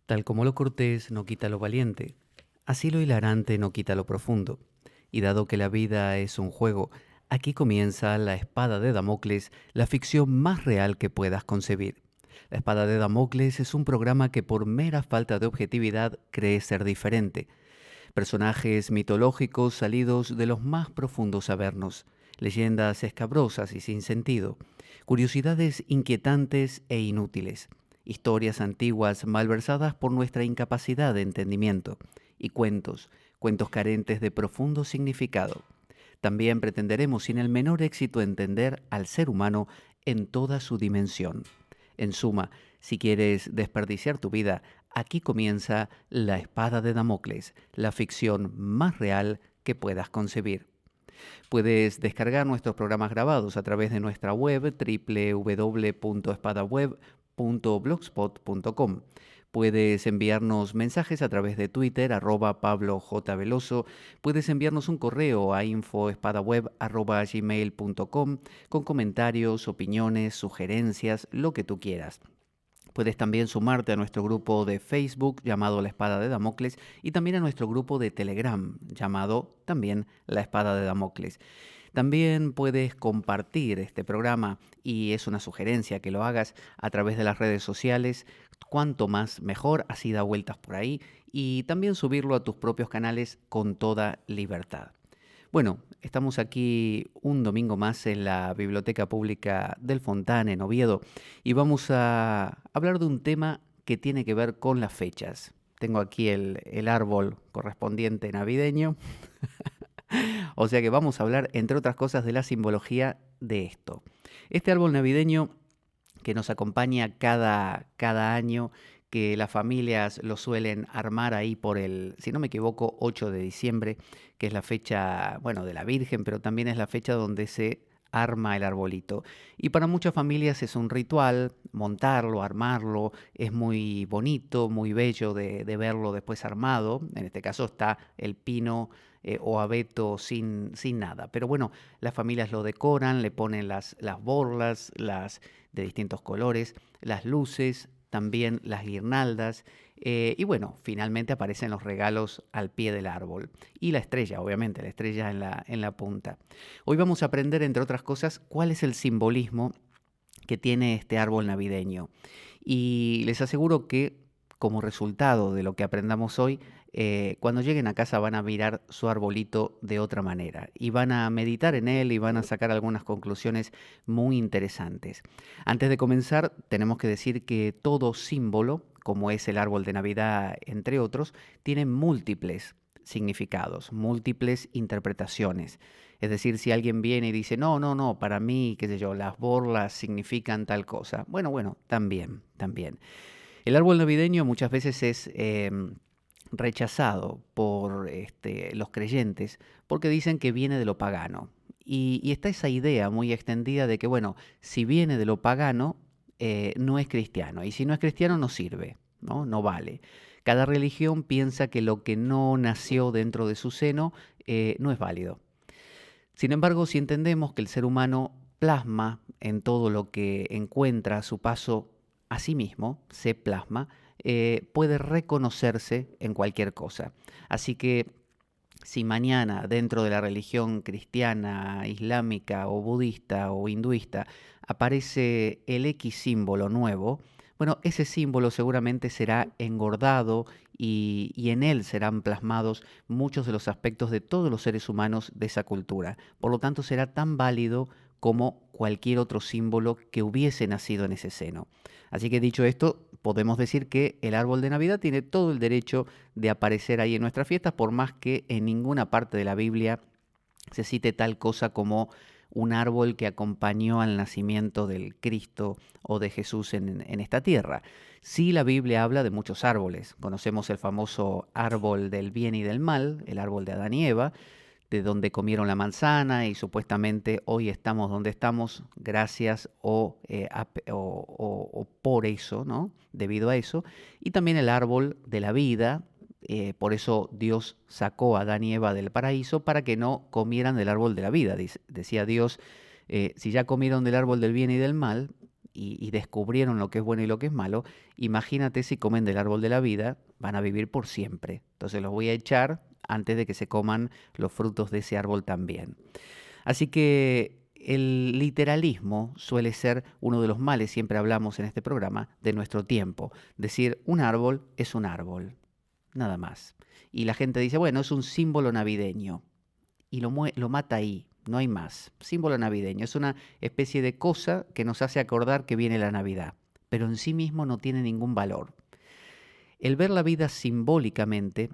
Tal como lo cortés no quita lo valiente, así lo hilarante no quita lo profundo. Y dado que la vida es un juego, aquí comienza La espada de Damocles, la ficción más real que puedas concebir. La espada de Damocles es un programa que por mera falta de objetividad cree ser diferente. Personajes mitológicos salidos de los más profundos avernos, leyendas escabrosas y sin sentido, curiosidades inquietantes e inútiles, historias antiguas malversadas por nuestra incapacidad de entendimiento, y cuentos carentes de profundo significado. También pretenderemos sin el menor éxito entender al ser humano en toda su dimensión. En suma, si quieres desperdiciar tu vida, aquí comienza La espada de Damocles, la ficción más real que puedas concebir. Puedes descargar nuestros programas grabados a través de nuestra web www.espadaweb.blogspot.com. Puedes enviarnos mensajes a través de Twitter, @PabloJVeloso. Puedes enviarnos un correo a info.espadaweb@gmail.com con comentarios, opiniones, sugerencias, lo que tú quieras. Puedes también sumarte a nuestro grupo de Facebook llamado La Espada de Damocles y también a nuestro grupo de Telegram llamado también La Espada de Damocles. También puedes compartir este programa y es una sugerencia que lo hagas a través de las redes sociales. Cuanto más mejor, así da vueltas por ahí y también subirlo a tus propios canales con toda libertad. Bueno, estamos aquí un domingo más en la Biblioteca Pública del Fontán, en Oviedo, y vamos a hablar de un tema que tiene que ver con las fechas. Tengo aquí el árbol correspondiente navideño, o sea que vamos a hablar, entre otras cosas, de la simbología de esto. Este árbol navideño que nos acompaña cada año, que las familias lo suelen armar ahí por el, si no me equivoco, 8 de diciembre, que es la fecha, bueno, de la Virgen, pero también es la fecha donde se arma el arbolito. Y para muchas familias es un ritual, montarlo, armarlo, es muy bonito, muy bello de verlo después armado. En este caso está el pino o abeto sin nada. Pero bueno, las familias lo decoran, le ponen las borlas, las de distintos colores, las luces, también las guirnaldas, y bueno, finalmente aparecen los regalos al pie del árbol. Y la estrella, obviamente, la estrella en la punta. Hoy vamos a aprender, entre otras cosas, cuál es el simbolismo que tiene este árbol navideño. Y les aseguro que, como resultado de lo que aprendamos hoy, cuando lleguen a casa van a mirar su arbolito de otra manera y van a meditar en él y van a sacar algunas conclusiones muy interesantes. Antes de comenzar, tenemos que decir que todo símbolo, como es el árbol de Navidad, entre otros, tiene múltiples significados, múltiples interpretaciones. Es decir, si alguien viene y dice, no, no, no, para mí, qué sé yo, las borlas significan tal cosa. Bueno, también, también. El árbol navideño muchas veces es rechazado por los creyentes porque dicen que viene de lo pagano. Y está esa idea muy extendida de que, bueno, si viene de lo pagano, no es cristiano. Y si no es cristiano, no sirve, ¿no? No vale. Cada religión piensa que lo que no nació dentro de su seno no es válido. Sin embargo, si entendemos que el ser humano plasma en todo lo que encuentra a su paso a sí mismo, se plasma, puede reconocerse en cualquier cosa. Así que si mañana dentro de la religión cristiana, islámica o budista o hinduista aparece el X símbolo nuevo, bueno, ese símbolo seguramente será engordado y en él serán plasmados muchos de los aspectos de todos los seres humanos de esa cultura. Por lo tanto, será tan válido como cualquier otro símbolo que hubiese nacido en ese seno. Así que dicho esto, podemos decir que el árbol de Navidad tiene todo el derecho de aparecer ahí en nuestras fiestas, por más que en ninguna parte de la Biblia se cite tal cosa como un árbol que acompañó al nacimiento del Cristo o de Jesús en esta tierra. Sí, la Biblia habla de muchos árboles. Conocemos el famoso árbol del bien y del mal, el árbol de Adán y Eva, de donde comieron la manzana y supuestamente hoy estamos donde estamos gracias o por eso, ¿no? Debido a eso. Y también el árbol de la vida, por eso Dios sacó a Adán y Eva del paraíso para que no comieran del árbol de la vida. Decía Dios, si ya comieron del árbol del bien y del mal, y descubrieron lo que es bueno y lo que es malo, imagínate si comen del árbol de la vida, van a vivir por siempre. Entonces los voy a echar antes de que se coman los frutos de ese árbol también. Así que el literalismo suele ser uno de los males, siempre hablamos en este programa, de nuestro tiempo. Decir un árbol es un árbol, nada más. Y la gente dice, bueno, es un símbolo navideño. Y lo mata ahí, no hay más. Símbolo navideño, es una especie de cosa que nos hace acordar que viene la Navidad, pero en sí mismo no tiene ningún valor. El ver la vida simbólicamente,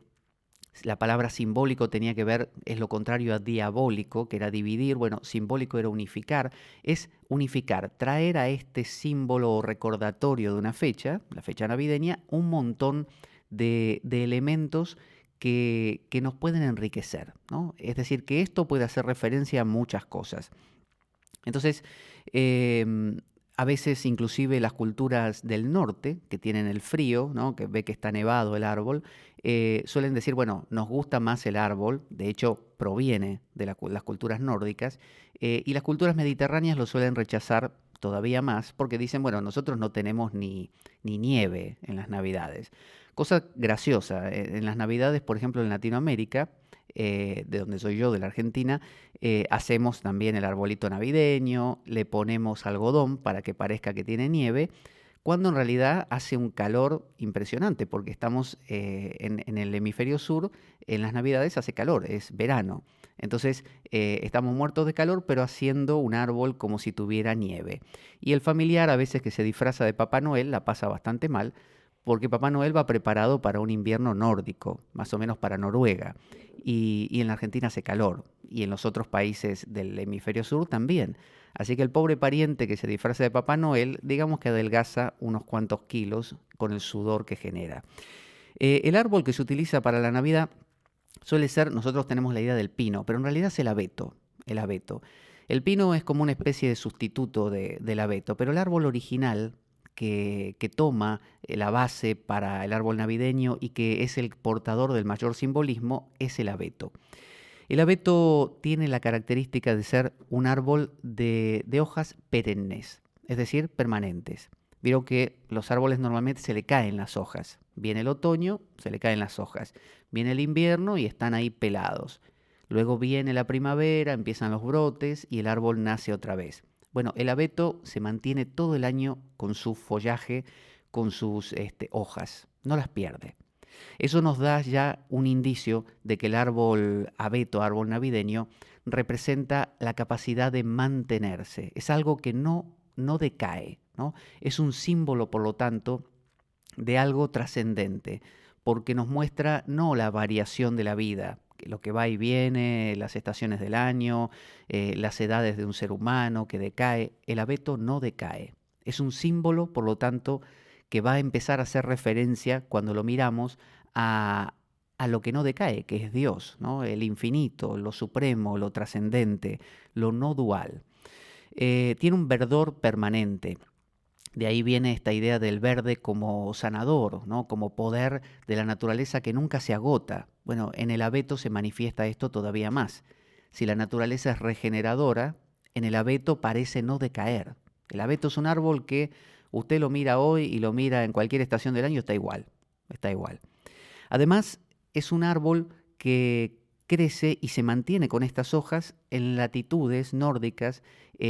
la palabra simbólico tenía que ver, es lo contrario a diabólico, que era dividir, bueno, simbólico era unificar, es unificar, traer a este símbolo o recordatorio de una fecha, la fecha navideña, un montón de elementos que nos pueden enriquecer, ¿no? Es decir, que esto puede hacer referencia a muchas cosas. Entonces, a veces inclusive las culturas del norte, que tienen el frío, ¿no? Que ve que está nevado el árbol, suelen decir, bueno, nos gusta más el árbol, de hecho proviene de las culturas nórdicas, y las culturas mediterráneas lo suelen rechazar todavía más, porque dicen, bueno, nosotros no tenemos ni nieve en las Navidades. Cosa graciosa, en las Navidades, por ejemplo, en Latinoamérica, de donde soy yo, de la Argentina, hacemos también el arbolito navideño, le ponemos algodón para que parezca que tiene nieve, cuando en realidad hace un calor impresionante, porque estamos en el hemisferio sur, en las Navidades hace calor, es verano. Entonces estamos muertos de calor, pero haciendo un árbol como si tuviera nieve. Y el familiar a veces que se disfraza de Papá Noel la pasa bastante mal, porque Papá Noel va preparado para un invierno nórdico, más o menos para Noruega. Y en la Argentina hace calor, y en los otros países del hemisferio sur también. Así que el pobre pariente que se disfraza de Papá Noel, digamos que adelgaza unos cuantos kilos con el sudor que genera. El árbol que se utiliza para la Navidad suele ser, nosotros tenemos la idea del pino, pero en realidad es el abeto. El abeto. El pino es como una especie de sustituto del abeto, pero el árbol original que toma la base para el árbol navideño y que es el portador del mayor simbolismo es el abeto. El abeto tiene la característica de ser un árbol de hojas perennes, es decir, permanentes. Vieron que los árboles normalmente se le caen las hojas. Viene el otoño, se le caen las hojas. Viene el invierno y están ahí pelados. Luego viene la primavera, empiezan los brotes y el árbol nace otra vez. Bueno, el abeto se mantiene todo el año con su follaje, con sus hojas, no las pierde. Eso nos da ya un indicio de que el árbol abeto, árbol navideño, representa la capacidad de mantenerse. Es algo que no decae, ¿no? Es un símbolo, por lo tanto, de algo trascendente, porque nos muestra no la variación de la vida, lo que va y viene, las estaciones del año, las edades de un ser humano que decae. El abeto no decae. Es un símbolo, por lo tanto, que va a empezar a hacer referencia cuando lo miramos a lo que no decae, que es Dios, ¿no? El infinito, lo supremo, lo trascendente, lo no dual. Tiene un verdor permanente. De ahí viene esta idea del verde como sanador, ¿no? Como poder de la naturaleza que nunca se agota. Bueno, en el abeto se manifiesta esto todavía más. Si la naturaleza es regeneradora, en el abeto parece no decaer. El abeto es un árbol que usted lo mira hoy y lo mira en cualquier estación del año, está igual, está igual. Además, es un árbol que crece y se mantiene con estas hojas en latitudes nórdicas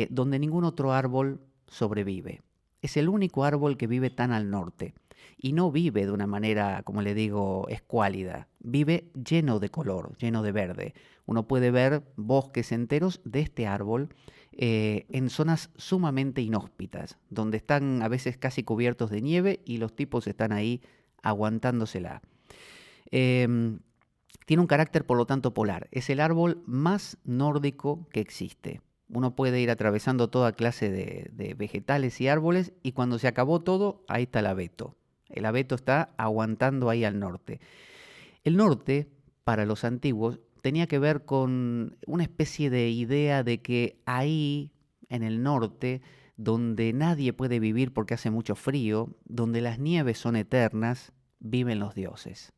donde ningún otro árbol sobrevive. Es el único árbol que vive tan al norte y no vive de una manera, como le digo, escuálida. Vive lleno de color, lleno de verde. Uno puede ver bosques enteros de este árbol en zonas sumamente inhóspitas, donde están a veces casi cubiertos de nieve y los tipos están ahí aguantándosela. Tiene un carácter, por lo tanto, polar. Es el árbol más nórdico que existe. Uno puede ir atravesando toda clase de vegetales y árboles y cuando se acabó todo, ahí está el abeto. El abeto está aguantando ahí al norte. El norte, para los antiguos, tenía que ver con una especie de idea de que ahí, en el norte, donde nadie puede vivir porque hace mucho frío, donde las nieves son eternas, viven los dioses.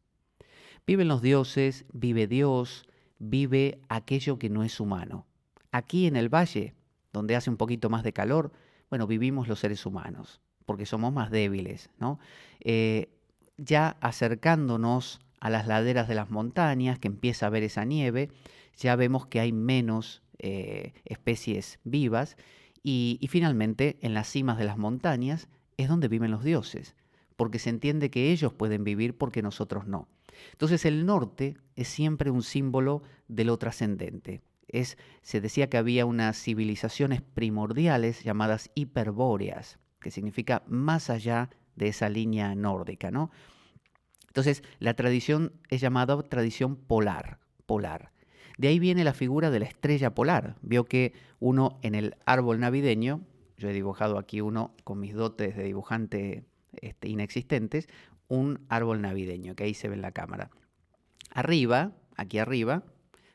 Viven los dioses, vive Dios, vive aquello que no es humano. Aquí en el valle, donde hace un poquito más de calor, bueno, vivimos los seres humanos, porque somos más débiles, ¿no? Ya acercándonos a las laderas de las montañas, que empieza a haber esa nieve, ya vemos que hay menos especies vivas y finalmente en las cimas de las montañas es donde viven los dioses, porque se entiende que ellos pueden vivir porque nosotros no. Entonces el norte es siempre un símbolo de lo trascendente. Se decía que había unas civilizaciones primordiales llamadas hiperbóreas, que significa más allá de esa línea nórdica, ¿no? Entonces, la tradición es llamada tradición polar, polar. De ahí viene la figura de la estrella polar. Vio que uno en el árbol navideño, yo he dibujado aquí uno con mis dotes de dibujante inexistentes, un árbol navideño, que ahí se ve en la cámara. Arriba, aquí arriba,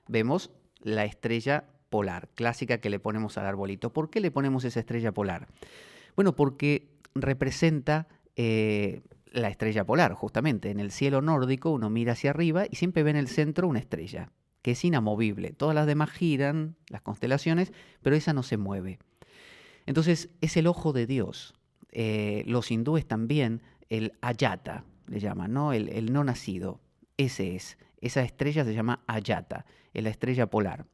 vemos la estrella polar, clásica que le ponemos al arbolito. ¿Por qué le ponemos esa estrella polar? Bueno, porque representa la estrella polar, justamente. En el cielo nórdico uno mira hacia arriba y siempre ve en el centro una estrella, que es inamovible. Todas las demás giran, las constelaciones, pero esa no se mueve. Entonces, es el ojo de Dios. Los hindúes también, el ayata, le llaman, ¿no? El no nacido. Ese es. Esa estrella se llama ayata, es la estrella polar.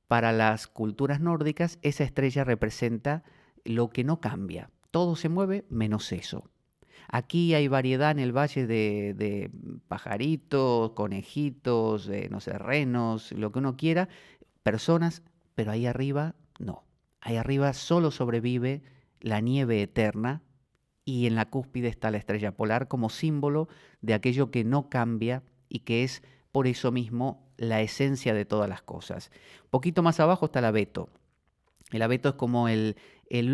Para las culturas nórdicas, esa estrella representa lo que no cambia. Todo se mueve menos eso. Aquí hay variedad en el valle de pajaritos, conejitos, no sé, renos, lo que uno quiera, personas, pero ahí arriba no. Ahí arriba solo sobrevive la nieve eterna y en la cúspide está la estrella polar como símbolo de aquello que no cambia y que es por eso mismo la esencia de todas las cosas. Poquito más abajo está el abeto. El abeto es como el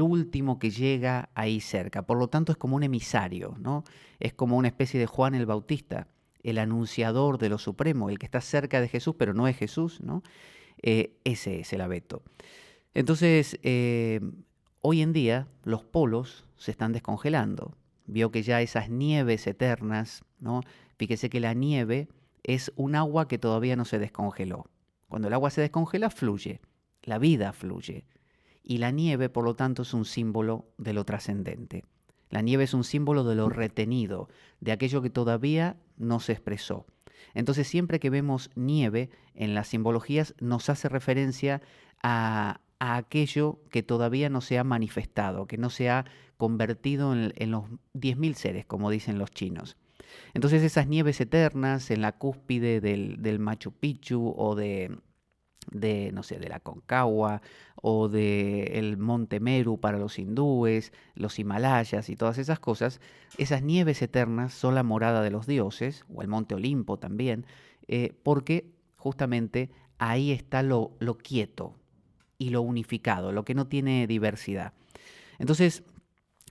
último que llega ahí cerca, por lo tanto es como un emisario, ¿no? Es como una especie de Juan el Bautista, el anunciador de lo supremo, el que está cerca de Jesús, pero no es Jesús, ¿no? Ese es el abeto. Entonces, hoy en día los polos se están descongelando. Vio que ya esas nieves eternas, ¿no? Fíjese que la nieve es un agua que todavía no se descongeló. Cuando el agua se descongela, fluye. La vida fluye. Y la nieve, por lo tanto, es un símbolo de lo trascendente. La nieve es un símbolo de lo retenido, de aquello que todavía no se expresó. Entonces, siempre que vemos nieve en las simbologías, nos hace referencia a aquello que todavía no se ha manifestado, que no se ha convertido en los 10.000 seres, como dicen los chinos. Entonces, esas nieves eternas en la cúspide del Machu Picchu o no sé, de la Concagua o del Monte Meru para los hindúes, los Himalayas y todas esas cosas, esas nieves eternas son la morada de los dioses, o el Monte Olimpo también, porque justamente ahí está lo quieto y lo unificado, lo que no tiene diversidad. Entonces,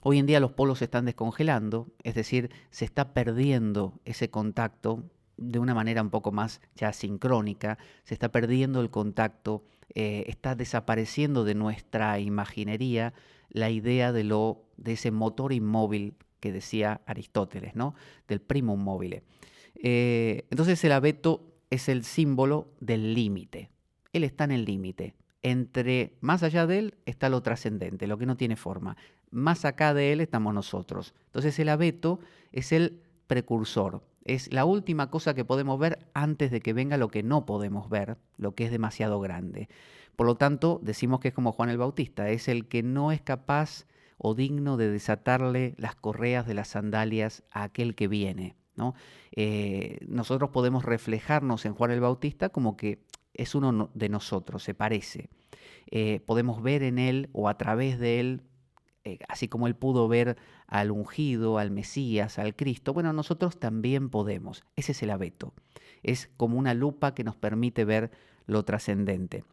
hoy en día los polos se están descongelando, es decir, se está perdiendo ese contacto de una manera un poco más ya sincrónica, se está perdiendo el contacto, está desapareciendo de nuestra imaginería la idea de ese motor inmóvil que decía Aristóteles, ¿no? Del primum mobile. Entonces el abeto es el símbolo del límite. Él está en el límite. Más allá de él está lo trascendente, lo que no tiene forma. Más acá de él estamos nosotros. Entonces el abeto es el precursor. Es la última cosa que podemos ver antes de que venga lo que no podemos ver, lo que es demasiado grande. Por lo tanto, decimos que es como Juan el Bautista, es el que no es capaz o digno de desatarle las correas de las sandalias a aquel que viene, ¿no? Nosotros podemos reflejarnos en Juan el Bautista como que es uno de nosotros, se parece. Podemos ver en él o a través de él, así como él pudo ver al ungido, al Mesías, al Cristo, bueno, nosotros también podemos. Ese es el abeto. Es como una lupa que nos permite ver lo trascendente.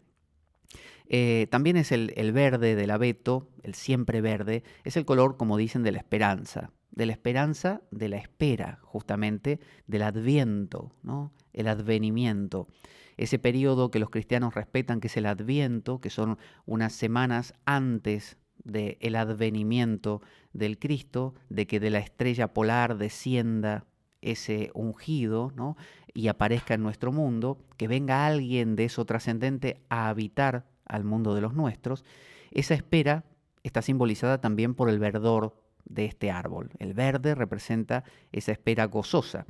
También es el verde del abeto, el siempre verde, es el color, como dicen, de la esperanza, de la espera, justamente, del adviento, ¿no? El advenimiento. Ese periodo que los cristianos respetan, que es el adviento, que son unas semanas antes del advenimiento del Cristo, de que de la estrella polar descienda ese ungido, ¿no? Y aparezca en nuestro mundo, que venga alguien de eso trascendente a habitar al mundo de los nuestros. Esa espera está simbolizada también por el verdor de este árbol. El verde representa esa espera gozosa.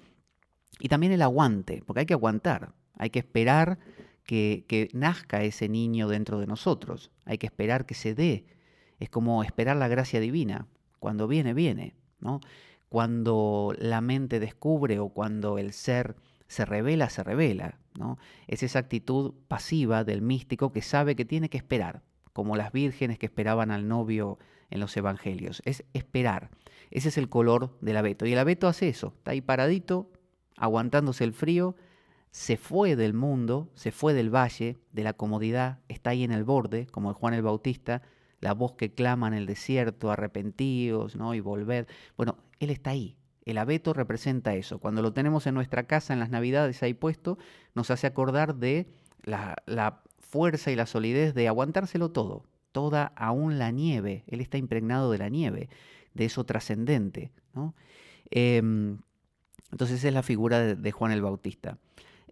Y también el aguante, porque hay que aguantar, hay que esperar que nazca ese niño dentro de nosotros, hay que esperar que se dé. Es como esperar la gracia divina. Cuando viene, viene, ¿no? Cuando la mente descubre o cuando el ser se revela, ¿no? Es esa actitud pasiva del místico que sabe que tiene que esperar, como las vírgenes que esperaban al novio en los evangelios. Es esperar. Ese es el color del abeto. Y el abeto hace eso, está ahí paradito, aguantándose el frío, se fue del mundo, se fue del valle, de la comodidad, está ahí en el borde, como el Juan el Bautista, la voz que clama en el desierto, arrepentíos, ¿no? Y volved. Bueno, él está ahí. El abeto representa eso. Cuando lo tenemos en nuestra casa, en las Navidades ahí puesto, nos hace acordar de la fuerza y la solidez de aguantárselo todo, toda aún la nieve. Él está impregnado de la nieve, de eso trascendente, ¿no? Entonces es la figura de Juan el Bautista.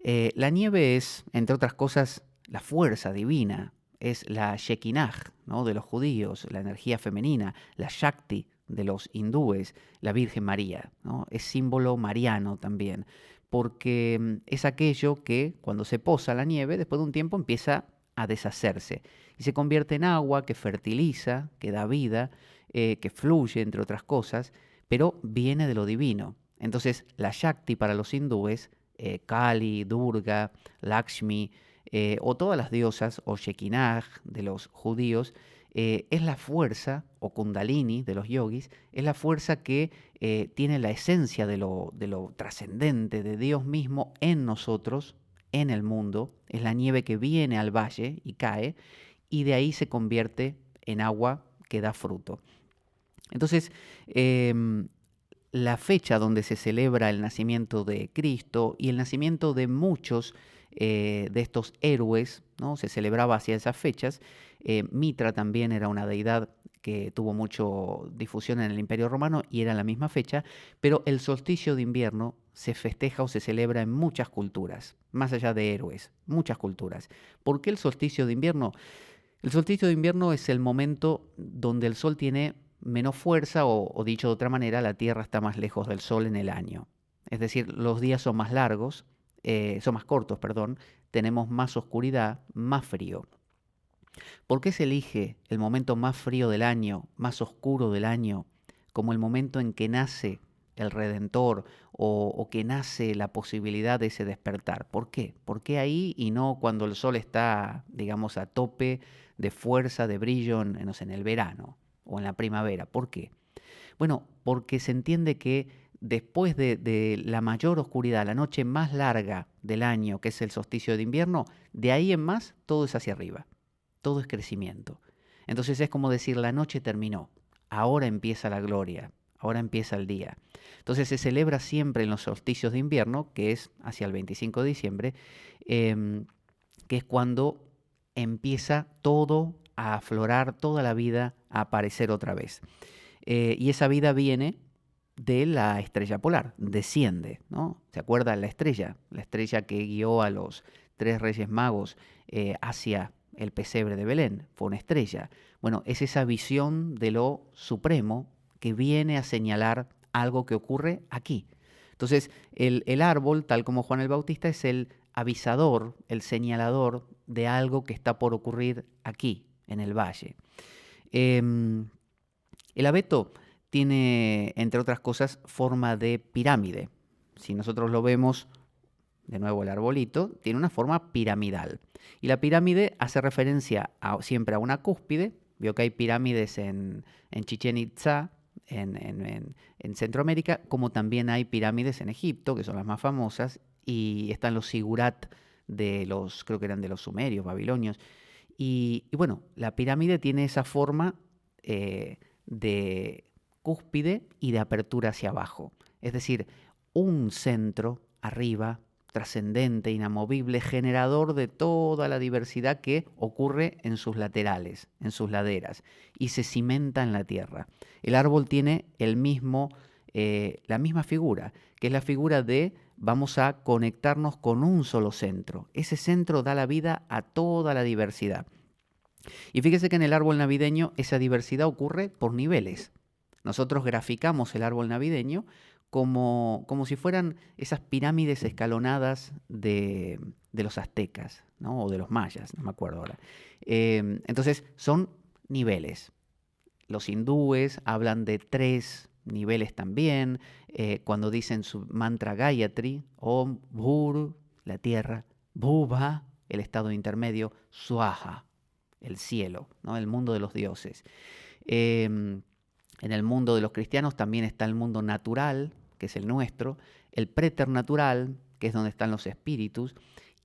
La nieve es, entre otras cosas, la fuerza divina, es la Shekinah, ¿no? De los judíos, la energía femenina, la Shakti de los hindúes, la Virgen María, ¿no? Es símbolo mariano también, porque es aquello que cuando se posa la nieve, después de un tiempo empieza a deshacerse y se convierte en agua que fertiliza, que da vida, que fluye, entre otras cosas, pero viene de lo divino. Entonces, la Shakti para los hindúes, Kali, Durga, Lakshmi, o todas las diosas, o Shekinah de los judíos, es la fuerza, o Kundalini de los yogis, es la fuerza que tiene la esencia de lo trascendente, de Dios mismo en nosotros, en el mundo. Es la nieve que viene al valle y cae, y de ahí se convierte en agua que da fruto. Entonces, la fecha donde se celebra el nacimiento de Cristo y el nacimiento de muchos de estos héroes, ¿no? Se celebraba hacia esas fechas. Mitra también era una deidad que tuvo mucha difusión en el Imperio Romano y era la misma fecha, pero el solsticio de invierno se festeja o se celebra en muchas culturas, más allá de héroes, muchas culturas. ¿Por qué el solsticio de invierno? El solsticio de invierno es el momento donde el sol tiene menos fuerza o dicho de otra manera, la Tierra está más lejos del Sol en el año. Es decir, los días son más largos, son más cortos, perdón, tenemos más oscuridad, más frío. ¿Por qué se elige el momento más frío del año, más oscuro del año, como el momento en que nace el Redentor o que nace la posibilidad de ese despertar? ¿Por qué? ¿Por qué ahí y no cuando el sol está, digamos, a tope de fuerza, de brillo en el verano o en la primavera? ¿Por qué? Bueno, porque se entiende que después de la mayor oscuridad, la noche más larga del año, que es el solsticio de invierno, de ahí en más todo es hacia arriba, todo es crecimiento. Entonces es como decir, la noche terminó, ahora empieza la gloria, ahora empieza el día. Entonces se celebra siempre en los solsticios de invierno, que es hacia el 25 de diciembre, que es cuando empieza todo a aflorar, toda la vida a aparecer otra vez. Y esa vida viene de la estrella polar, desciende, ¿no? ¿Se acuerdan la estrella? La estrella que guió a los 3 reyes magos hacia el pesebre de Belén, fue una estrella. Bueno, es esa visión de lo supremo que viene a señalar algo que ocurre aquí. Entonces, el árbol, tal como Juan el Bautista, es el avisador, el señalador de algo que está por ocurrir aquí, en el valle. El abeto tiene, entre otras cosas, forma de pirámide. Si nosotros lo vemos, de nuevo el arbolito, tiene una forma piramidal. Y la pirámide hace referencia siempre a una cúspide. Vio que hay pirámides en Chichén Itzá, en Centroamérica, como también hay pirámides en Egipto, que son las más famosas, y están los sigurat de los, creo que eran de los sumerios, babilonios. Y bueno, la pirámide tiene esa forma de cúspide y de apertura hacia abajo. Es decir, un centro arriba, trascendente, inamovible, generador de toda la diversidad que ocurre en sus laterales, en sus laderas, y se cimenta en la tierra. El árbol tiene la misma figura, que es la figura de vamos a conectarnos con un solo centro. Ese centro da la vida a toda la diversidad. Y fíjese que en el árbol navideño esa diversidad ocurre por niveles. Nosotros graficamos el árbol navideño como si fueran esas pirámides escalonadas de los aztecas, ¿no? O de los mayas, no me acuerdo ahora. Entonces son niveles. Los hindúes hablan de 3 niveles también, cuando dicen su mantra Gayatri, Om, Bhur, la tierra, Bhuva, el estado intermedio, Swaha, el cielo, ¿no? El mundo de los dioses. En el mundo de los cristianos también está el mundo natural, que es el nuestro, el preternatural, que es donde están los espíritus,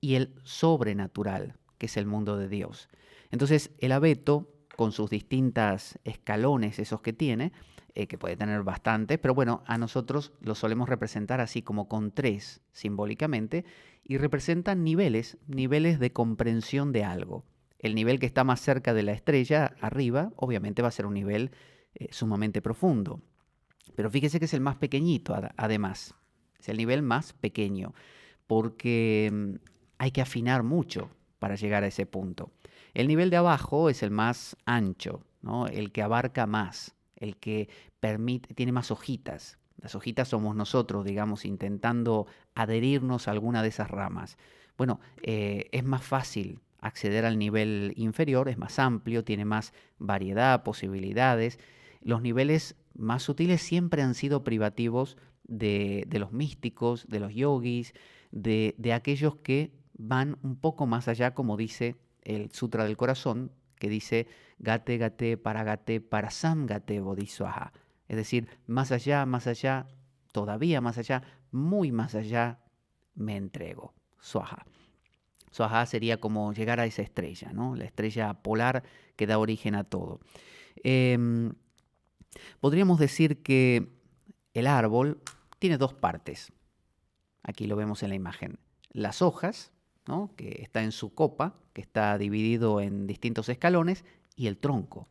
y el sobrenatural, que es el mundo de Dios. Entonces, el abeto, con sus distintas escalones, esos que tiene, que puede tener bastantes, pero bueno, a nosotros lo solemos representar así como con 3 simbólicamente, y representan niveles de comprensión de algo. El nivel que está más cerca de la estrella, arriba, obviamente va a ser un nivel sumamente profundo. Pero fíjese que es el más pequeñito, además. Es el nivel más pequeño, porque hay que afinar mucho para llegar a ese punto. El nivel de abajo es el más ancho, ¿no? El que abarca más, el que tiene más hojitas. Las hojitas somos nosotros, digamos, intentando adherirnos a alguna de esas ramas. Bueno, es más fácil acceder al nivel inferior, es más amplio, tiene más variedad, posibilidades. Los niveles más sutiles siempre han sido privativos de los místicos, de los yogis, de aquellos que van un poco más allá, como dice el Sutra del Corazón, que dice Gate Gate Paragate Parasam Gate Bodhisattva. Es decir, más allá, todavía más allá, muy más allá, me entrego. Swaha. Swaha sería como llegar a esa estrella, ¿no? La estrella polar que da origen a todo. Podríamos decir que el árbol tiene 2 partes. Aquí lo vemos en la imagen. Las hojas, ¿no? Que está en su copa, que está dividido en distintos escalones, y el tronco.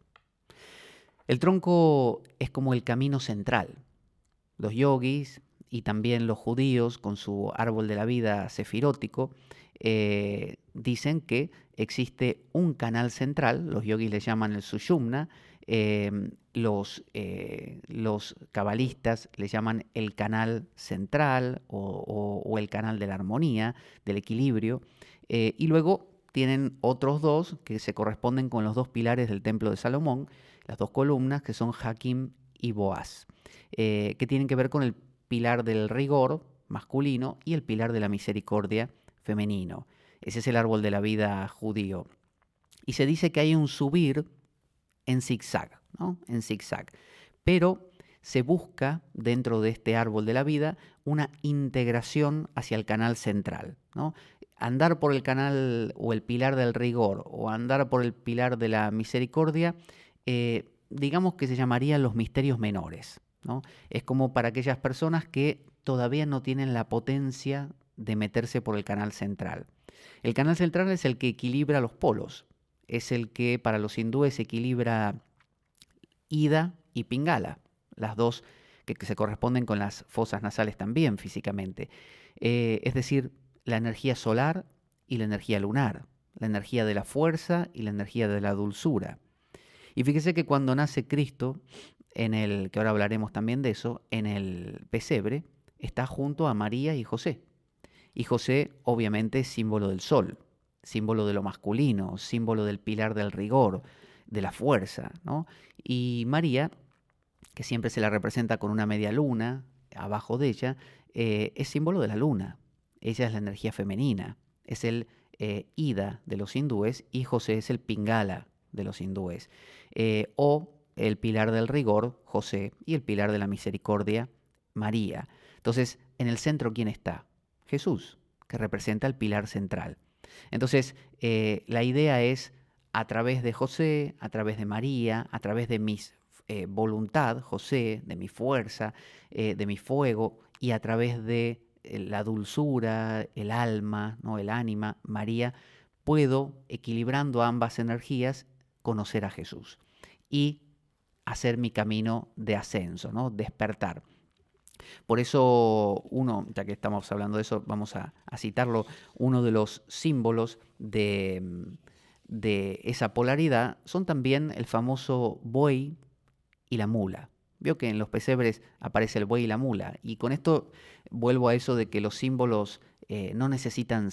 El tronco es como el camino central. Los yogis y también los judíos, con su árbol de la vida sefirótico, dicen que existe un canal central, los yogis le llaman el sushumna, los cabalistas le llaman el canal central o el canal de la armonía, del equilibrio, y luego tienen otros 2 que se corresponden con los 2 pilares del templo de Salomón, las 2 columnas que son Hakim y Boaz, que tienen que ver con el pilar del rigor masculino y el pilar de la misericordia femenino. Ese es el árbol de la vida judío. Y se dice que hay un subir en zigzag, ¿no? En zigzag. Pero se busca dentro de este árbol de la vida una integración hacia el canal central, ¿no? Andar por el canal o el pilar del rigor o andar por el pilar de la misericordia, digamos que se llamarían los misterios menores, ¿no? Es como para aquellas personas que todavía no tienen la potencia de meterse por el canal central. El canal central es el que equilibra los polos, es el que para los hindúes equilibra Ida y Pingala, las 2 que se corresponden con las fosas nasales también físicamente. Es decir, la energía solar y la energía lunar, la energía de la fuerza y la energía de la dulzura. Y fíjese que cuando nace Cristo, que ahora hablaremos también de eso, en el pesebre, está junto a María y José. Y José, obviamente, es símbolo del sol, símbolo de lo masculino, símbolo del pilar del rigor, de la fuerza, ¿no? Y María, que siempre se la representa con una media luna abajo de ella, es símbolo de la luna. Ella es la energía femenina, es el Ida de los hindúes y José es el Pingala de los hindúes. O el pilar del rigor, José, y el pilar de la misericordia, María. Entonces, en el centro, ¿quién está? Jesús, que representa el pilar central. Entonces, la idea es, a través de José, a través de María, a través de mi voluntad, José, de mi fuerza, de mi fuego, y a través de la dulzura, el alma, ¿no? El ánima, María, puedo, equilibrando ambas energías, conocer a Jesús y hacer mi camino de ascenso, ¿no? Despertar. Por eso ya que estamos hablando de eso, vamos a citarlo, uno de los símbolos de esa polaridad son también el famoso buey y la mula. Veo que en los pesebres aparece el buey y la mula. Y con esto vuelvo a eso de que los símbolos no necesitan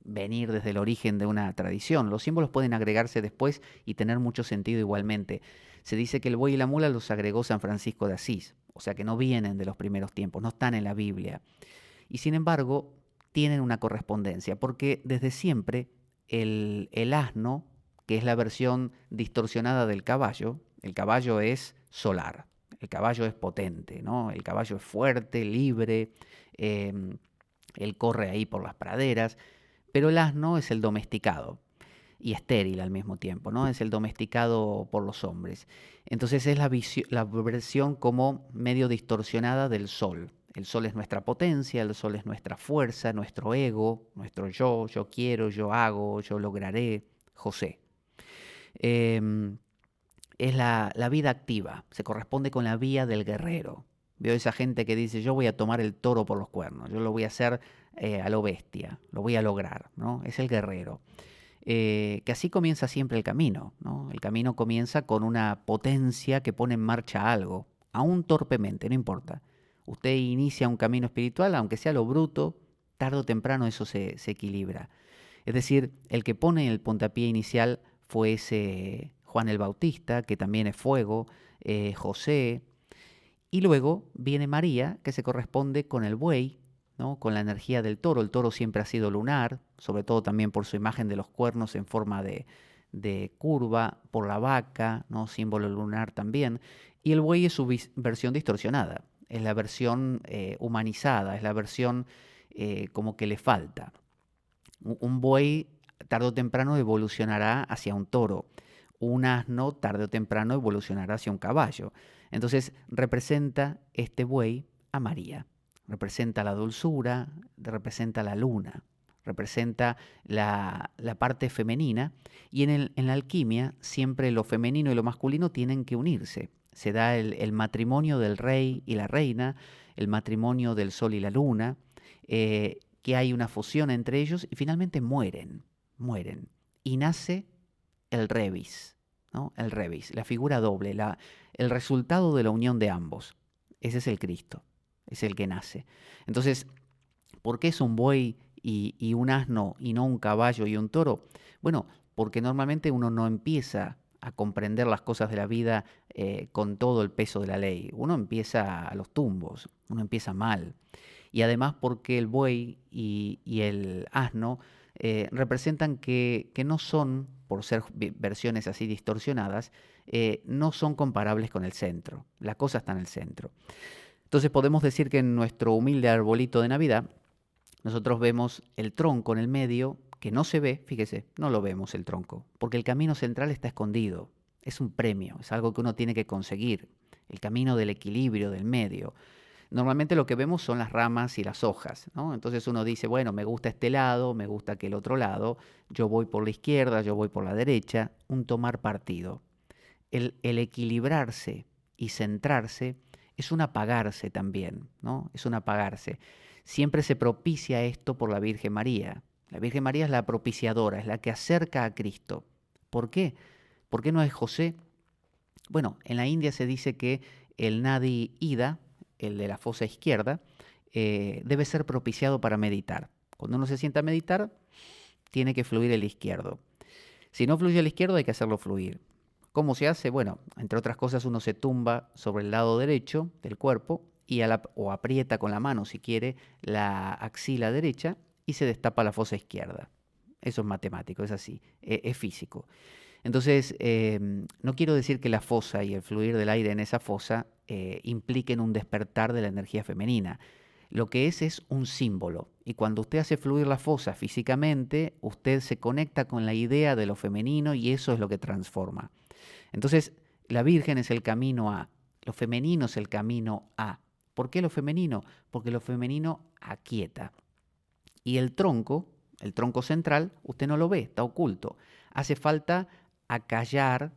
venir desde el origen de una tradición. Los símbolos pueden agregarse después y tener mucho sentido igualmente. Se dice que el buey y la mula los agregó San Francisco de Asís, o sea que no vienen de los primeros tiempos, no están en la Biblia. Y sin embargo, tienen una correspondencia, porque desde siempre el asno, que es la versión distorsionada del caballo, el caballo es solar, el caballo es potente, ¿no? El caballo es fuerte, libre, eh, él corre ahí por las praderas, pero el asno es el domesticado y estéril al mismo tiempo, ¿no? Es el domesticado por los hombres. Entonces es la versión como medio distorsionada del sol. El sol es nuestra potencia, el sol es nuestra fuerza, nuestro ego, nuestro yo quiero, yo hago, yo lograré, José. Eh, es la vida activa, se corresponde con la vía del guerrero. Veo esa gente que dice, yo voy a tomar el toro por los cuernos, yo lo voy a hacer a lo bestia, lo voy a lograr, ¿no? Es el guerrero. Que así comienza siempre el camino, ¿no? El camino comienza con una potencia que pone en marcha algo, aún torpemente, no importa. Usted inicia un camino espiritual, aunque sea lo bruto, tarde o temprano eso se equilibra. Es decir, el que pone el puntapié inicial fue ese Juan el Bautista, que también es fuego, José, y luego viene María, que se corresponde con el buey, ¿no? Con la energía del toro. El toro siempre ha sido lunar, sobre todo también por su imagen de los cuernos en forma de curva, por la vaca, ¿no? Símbolo lunar también. Y el buey es su versión distorsionada, es la versión humanizada, es la versión como que le falta. Un buey tarde o temprano evolucionará hacia un toro. Un asno tarde o temprano evolucionará hacia un caballo. Entonces representa este buey a María. Representa la dulzura, representa la luna, representa la parte femenina. Y en la alquimia siempre lo femenino y lo masculino tienen que unirse. Se da el matrimonio del rey y la reina, el matrimonio del sol y la luna, que hay una fusión entre ellos y finalmente mueren. Y nace el rebis, ¿no? El rebis, la figura doble, el resultado de la unión de ambos. Ese es el Cristo, es el que nace. Entonces, ¿por qué es un buey y un asno y no un caballo y un toro? Bueno, porque normalmente uno no empieza a comprender las cosas de la vida con todo el peso de la ley. Uno empieza a los tumbos, uno empieza mal. Y además porque el buey y el asno representan que no son, por ser versiones así distorsionadas, no son comparables con el centro. La cosa está en el centro. Entonces podemos decir que en nuestro humilde arbolito de Navidad, nosotros vemos el tronco en el medio, que no se ve, fíjese, no lo vemos el tronco, porque el camino central está escondido. Es un premio, es algo que uno tiene que conseguir. El camino del equilibrio, del medio. Normalmente lo que vemos son las ramas y las hojas, ¿no? Entonces uno dice, bueno, me gusta este lado, me gusta aquel otro lado, yo voy por la izquierda, yo voy por la derecha, un tomar partido. El equilibrarse y centrarse es un apagarse también, ¿no? Es un apagarse. Siempre se propicia esto por la Virgen María. La Virgen María es la propiciadora, es la que acerca a Cristo. ¿Por qué? ¿Por qué no es José? Bueno, en la India se dice que el Nadi Ida, el de la fosa izquierda, debe ser propiciado para meditar. Cuando uno se sienta a meditar, tiene que fluir el izquierdo. Si no fluye el izquierdo, hay que hacerlo fluir. ¿Cómo se hace? Bueno, entre otras cosas, uno se tumba sobre el lado derecho del cuerpo o aprieta con la mano, si quiere, la axila derecha y se destapa la fosa izquierda. Eso es matemático, es así, es físico. Entonces, no quiero decir que la fosa y el fluir del aire en esa fosa impliquen un despertar de la energía femenina. Lo que es un símbolo. Y cuando usted hace fluir la fosa físicamente, usted se conecta con la idea de lo femenino y eso es lo que transforma. Entonces, la Virgen es el camino a, lo femenino es el camino a. ¿Por qué lo femenino? Porque lo femenino aquieta. Y el tronco central, usted no lo ve, está oculto. Hace falta acallar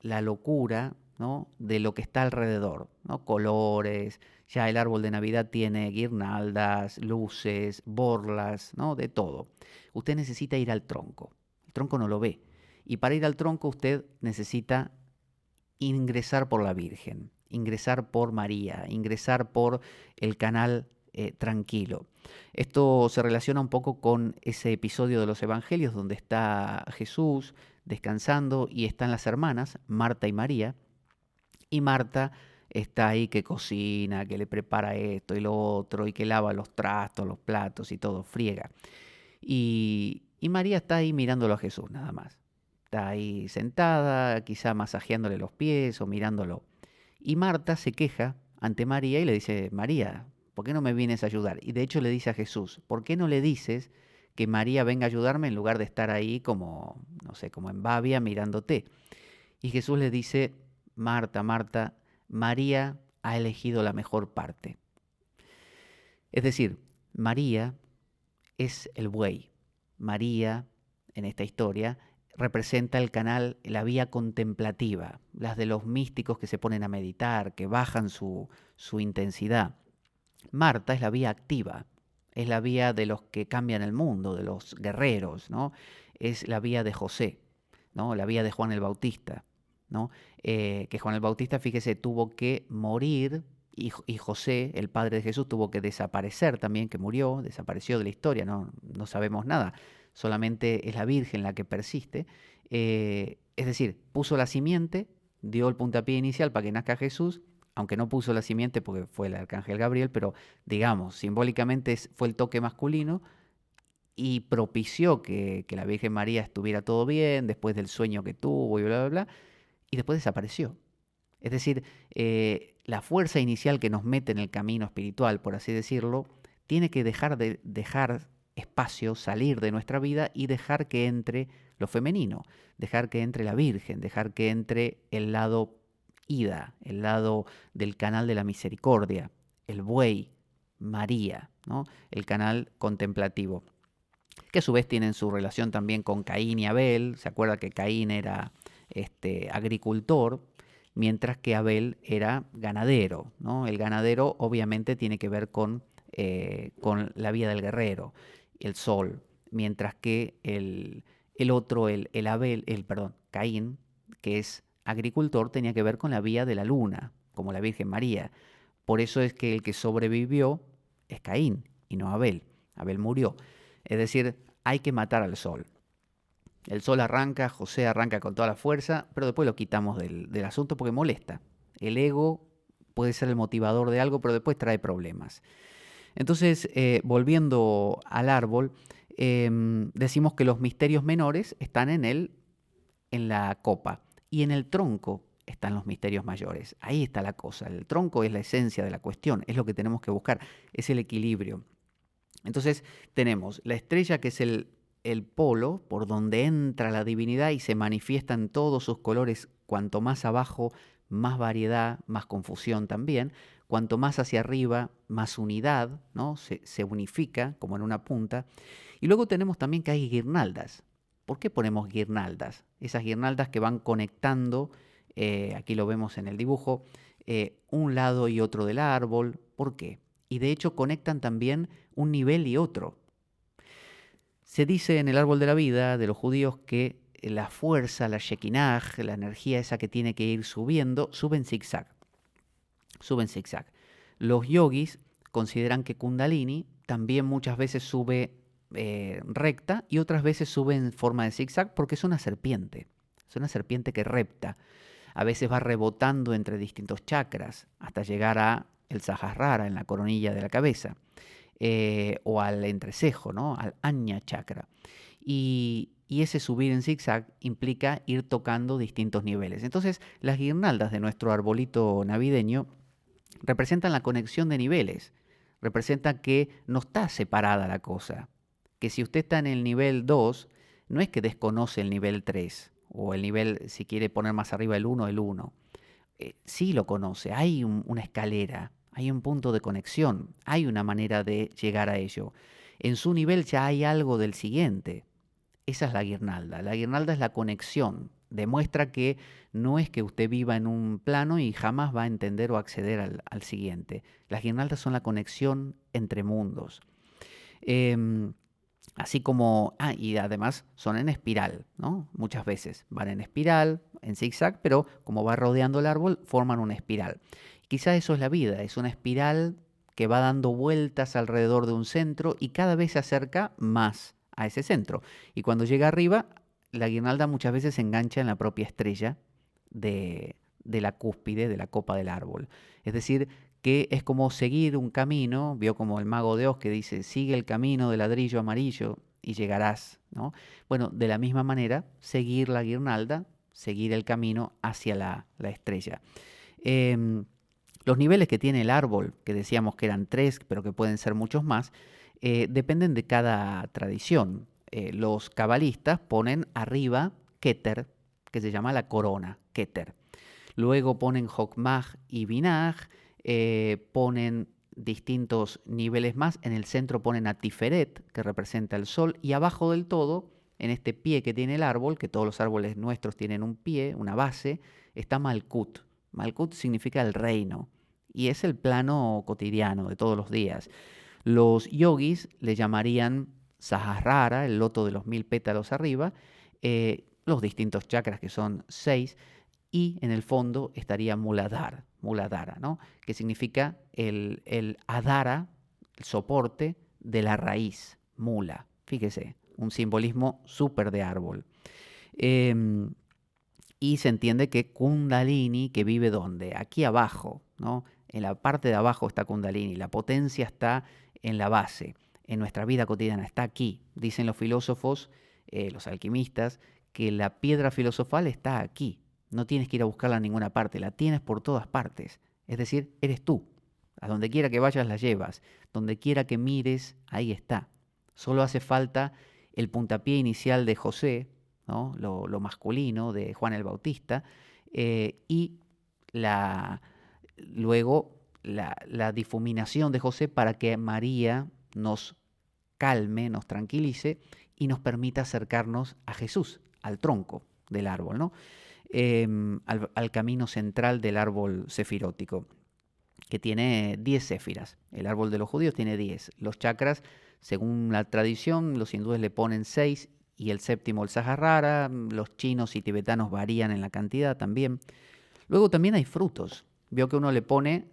la locura, ¿no? De lo que está alrededor, ¿no? Colores, ya el árbol de Navidad tiene guirnaldas, luces, borlas, ¿no? De todo. Usted necesita ir al tronco. El tronco no lo ve. Y para ir al tronco usted necesita ingresar por la Virgen, ingresar por María, ingresar por el canal tranquilo. Esto se relaciona un poco con ese episodio de los Evangelios donde está Jesús descansando y están las hermanas, Marta y María, y Marta está ahí que cocina, que le prepara esto y lo otro, y que lava los trastos, los platos y todo, friega. Y María está ahí mirándolo a Jesús nada más. Está ahí sentada, quizá masajeándole los pies o mirándolo. Y Marta se queja ante María y le dice, María, ¿por qué no me vienes a ayudar? Y de hecho le dice a Jesús, ¿por qué no le dices que María venga a ayudarme en lugar de estar ahí como, no sé, como en babia mirándote? Y Jesús le dice, Marta, Marta, María ha elegido la mejor parte. Es decir, María es el buey. María, en esta historia, representa el canal, la vía contemplativa, las de los místicos que se ponen a meditar, que bajan su intensidad. Marta es la vía activa, es la vía de los que cambian el mundo, de los guerreros, ¿no? Es la vía de José, ¿no? La vía de Juan el Bautista, ¿no? Que Juan el Bautista, fíjese, tuvo que morir y José, el padre de Jesús, tuvo que desaparecer también, que murió, desapareció de la historia, no sabemos nada, solamente es la Virgen la que persiste. Es decir, puso la simiente, dio el puntapié inicial para que nazca Jesús, aunque no puso la simiente porque fue el arcángel Gabriel, pero digamos, simbólicamente fue el toque masculino y propició que la Virgen María estuviera todo bien después del sueño que tuvo y bla, bla, bla, y después desapareció. Es decir, la fuerza inicial que nos mete en el camino espiritual, por así decirlo, tiene que dejar espacio, salir de nuestra vida y dejar que entre lo femenino, dejar que entre la Virgen, dejar que entre el lado ida, el lado del canal de la misericordia, el buey, María, ¿no? El canal contemplativo, que a su vez tienen su relación también con Caín y Abel. Se acuerda que Caín era agricultor, mientras que Abel era ganadero, ¿no? El ganadero obviamente tiene que ver con la vida del guerrero, el sol, mientras que el otro, Caín, que es agricultor, tenía que ver con la vía de la luna, como la Virgen María. Por eso es que el que sobrevivió es Caín y no Abel. Abel murió. Es decir, hay que matar al sol. El sol arranca, José arranca con toda la fuerza, pero después lo quitamos del asunto porque molesta. El ego puede ser el motivador de algo, pero después trae problemas. Entonces, volviendo al árbol, decimos que los misterios menores están en la copa, y en el tronco están los misterios mayores. Ahí está la cosa. El tronco es la esencia de la cuestión, es lo que tenemos que buscar, es el equilibrio. Entonces tenemos la estrella, que es el polo por donde entra la divinidad y se manifiesta en todos sus colores. Cuanto más abajo, más variedad, más confusión también. Cuanto más hacia arriba, más unidad, ¿no? Se unifica como en una punta. Y luego tenemos también que hay guirnaldas. ¿Por qué ponemos guirnaldas? Esas guirnaldas que van conectando, aquí lo vemos en el dibujo, un lado y otro del árbol. ¿Por qué? Y de hecho conectan también un nivel y otro. Se dice en el árbol de la vida de los judíos que la fuerza, la Shekinah, la energía esa que tiene que ir subiendo, sube en zigzag. Sube en zigzag. Los yogis consideran que Kundalini también muchas veces sube recta y otras veces sube en forma de zigzag porque es una serpiente. Es una serpiente que repta. A veces va rebotando entre distintos chakras hasta llegar a el Sahasrara en la coronilla de la cabeza, o al entrecejo, ¿no? Al Ajna chakra. Y ese subir en zigzag implica ir tocando distintos niveles. Entonces, las guirnaldas de nuestro arbolito navideño representan la conexión de niveles, representan que no está separada la cosa, que si usted está en el nivel 2, no es que desconoce el nivel 3, o el nivel, si quiere poner más arriba el 1. Sí lo conoce, hay una escalera, hay un punto de conexión, hay una manera de llegar a ello. En su nivel ya hay algo del siguiente. Esa es la guirnalda. La guirnalda es la conexión. Demuestra que no es que usted viva en un plano y jamás va a entender o acceder al siguiente. Las guirnaldas son la conexión entre mundos. Así como, y además son en espiral, ¿no? Muchas veces van en espiral, en zigzag, pero como va rodeando el árbol, forman una espiral. Quizá eso es la vida, es una espiral que va dando vueltas alrededor de un centro y cada vez se acerca más a ese centro. Y cuando llega arriba, la guirnalda muchas veces se engancha en la propia estrella de la cúspide, de la copa del árbol. Es decir, que es como seguir un camino, vio como el mago de Oz que dice, sigue el camino del ladrillo amarillo y llegarás, ¿no? Bueno, de la misma manera, seguir la guirnalda, seguir el camino hacia la estrella. Eh, los niveles que tiene el árbol, que decíamos que eran 3, pero que pueden ser muchos más, dependen de cada tradición. Los cabalistas ponen arriba Keter, que se llama la corona, Keter. Luego ponen Jokmaj y Binaj, ponen distintos niveles más. En el centro ponen a Tiferet, que representa el sol, y abajo del todo, en este pie que tiene el árbol, que todos los árboles nuestros tienen un pie, una base, está Malkut. Malkut significa el reino y es el plano cotidiano de todos los días. Los yogis le llamarían Sahasrara, el loto de los 1000 pétalos arriba, los distintos chakras que son 6, y en el fondo estaría Muladhara, ¿no? Que significa el adhara, el soporte de la raíz, mula. Fíjese, un simbolismo súper de árbol. Eh, y se entiende que Kundalini, que vive ¿dónde? Aquí abajo, ¿no? En la parte de abajo está Kundalini, la potencia está en la base, en nuestra vida cotidiana, está aquí. Dicen los filósofos, los alquimistas, que la piedra filosofal está aquí. No tienes que ir a buscarla en ninguna parte, la tienes por todas partes. Es decir, eres tú. A donde quiera que vayas la llevas, donde quiera que mires, ahí está. Solo hace falta el puntapié inicial de José, ¿no? Lo masculino de Juan el Bautista, y la, luego la difuminación de José para que María nos calme, nos tranquilice y nos permita acercarnos a Jesús, al tronco del árbol, ¿no? Al camino central del árbol sefirótico, que tiene 10 séfiras. El árbol de los judíos tiene 10. Los chakras, según la tradición, los hindúes le ponen 6 y el séptimo el Sahasrara. Los chinos y tibetanos varían en la cantidad también. Luego también hay frutos. Veo que uno le pone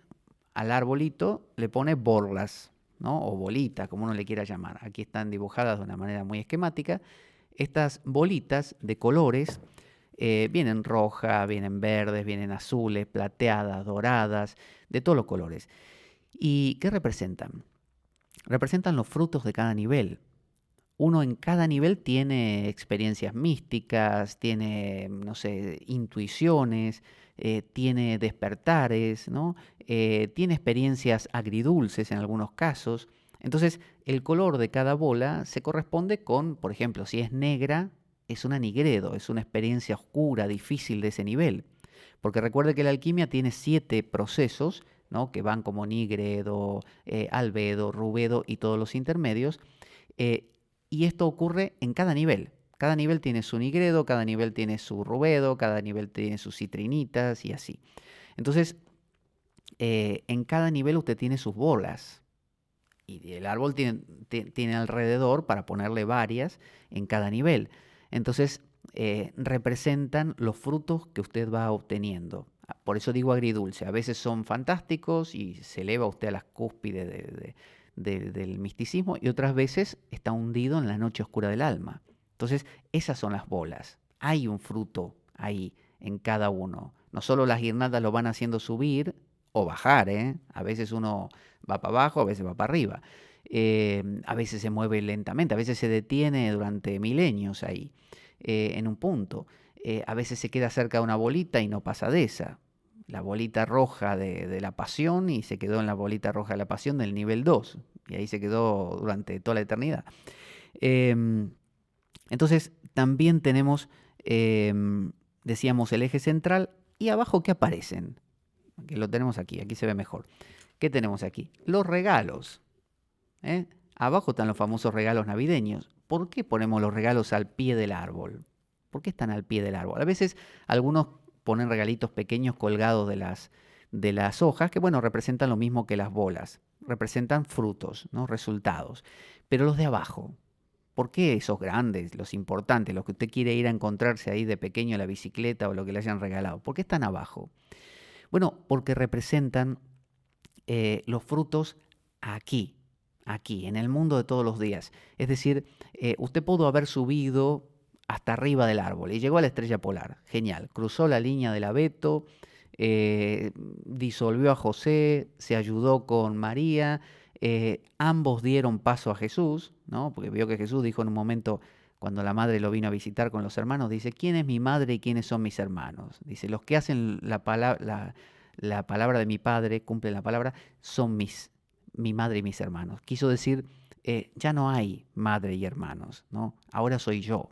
al arbolito, le pone borlas, ¿no? O bolitas, como uno le quiera llamar. Aquí están dibujadas de una manera muy esquemática. Estas bolitas de colores vienen rojas, vienen verdes, vienen azules, plateadas, doradas, de todos los colores. ¿Y qué representan? Representan los frutos de cada nivel. Uno en cada nivel tiene experiencias místicas, tiene, no sé, intuiciones, tiene despertares, ¿no? Tiene experiencias agridulces en algunos casos. Entonces, el color de cada bola se corresponde con, por ejemplo, si es negra, es una nigredo, es una experiencia oscura, difícil de ese nivel. Porque recuerde que la alquimia tiene 7 procesos, ¿no? Que van como nigredo, albedo, rubedo y todos los intermedios. Eh, y esto ocurre en cada nivel. Cada nivel tiene su nigredo, cada nivel tiene su rubedo, cada nivel tiene sus citrinitas y así. Entonces, en cada nivel usted tiene sus bolas. Y el árbol tiene alrededor para ponerle varias en cada nivel. Entonces, representan los frutos que usted va obteniendo. Por eso digo agridulce. A veces son fantásticos y se eleva usted a las cúspides del misticismo y otras veces está hundido en la noche oscura del alma. Entonces, esas son las bolas. Hay un fruto ahí en cada uno. No solo las guirnaldas lo van haciendo subir o bajar, ¿eh? A veces uno va para abajo, a veces va para arriba. A veces se mueve lentamente, a veces se detiene durante milenios ahí, en un punto. A veces se queda cerca de una bolita y no pasa de esa. La bolita roja de la pasión y se quedó en la bolita roja de la pasión del nivel 2. Y ahí se quedó durante toda la eternidad. Entonces, también tenemos, decíamos, el eje central y abajo, ¿qué aparecen? Que lo tenemos aquí se ve mejor. ¿Qué tenemos aquí? Los regalos. ¿Eh? Abajo están los famosos regalos navideños. ¿Por qué ponemos los regalos al pie del árbol? ¿Por qué están al pie del árbol? A veces algunos ponen regalitos pequeños colgados de las hojas, que bueno, representan lo mismo que las bolas. Representan frutos, ¿no? Resultados. Pero los de abajo, ¿Por qué esos grandes, los importantes, los que usted quiere ir a encontrarse ahí de pequeño, la bicicleta o lo que le hayan regalado? ¿Por qué están abajo? Bueno, porque representan los frutos aquí, aquí, en el mundo de todos los días. Es decir, usted pudo haber subido hasta arriba del árbol y llegó a la estrella polar. Genial. Cruzó la línea del abeto, disolvió a José, se ayudó con María, ambos dieron paso a Jesús, ¿no? Porque vio que Jesús dijo en un momento, cuando la madre lo vino a visitar con los hermanos, dice, ¿quién es mi madre y quiénes son mis hermanos? Dice, los que hacen la palabra de mi padre, cumplen la palabra, son mi madre y mis hermanos. Quiso decir, ya no hay madre y hermanos, ¿no? Ahora soy yo,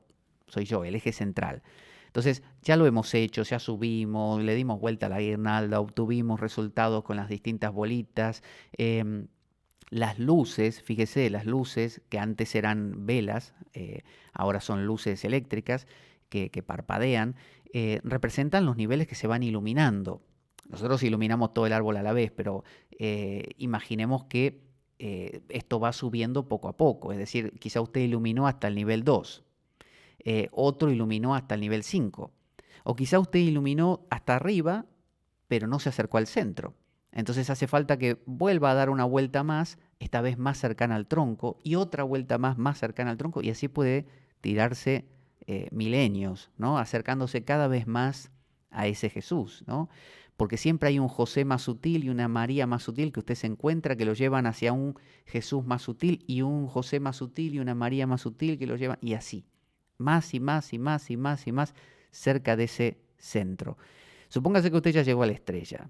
el eje central. Entonces, ya lo hemos hecho, ya subimos, le dimos vuelta a la guirnalda, obtuvimos resultados con las distintas bolitas. Las luces, fíjese, las luces que antes eran velas, ahora son luces eléctricas que parpadean, representan los niveles que se van iluminando. Nosotros iluminamos todo el árbol a la vez, pero imaginemos que esto va subiendo poco a poco. Es decir, quizá usted iluminó hasta el nivel 2, otro iluminó hasta el nivel 5, o quizá usted iluminó hasta arriba, pero no se acercó al centro. Entonces hace falta que vuelva a dar una vuelta más, esta vez más cercana al tronco, y otra vuelta más cercana al tronco, y así puede tirarse milenios, ¿no? Acercándose cada vez más a ese Jesús, ¿no? Porque siempre hay un José más sutil y una María más sutil que usted se encuentra, que lo llevan hacia un Jesús más sutil, y un José más sutil y una María más sutil que lo llevan, y así, más y más y más y más y más cerca de ese centro. Supóngase que usted ya llegó a la estrella.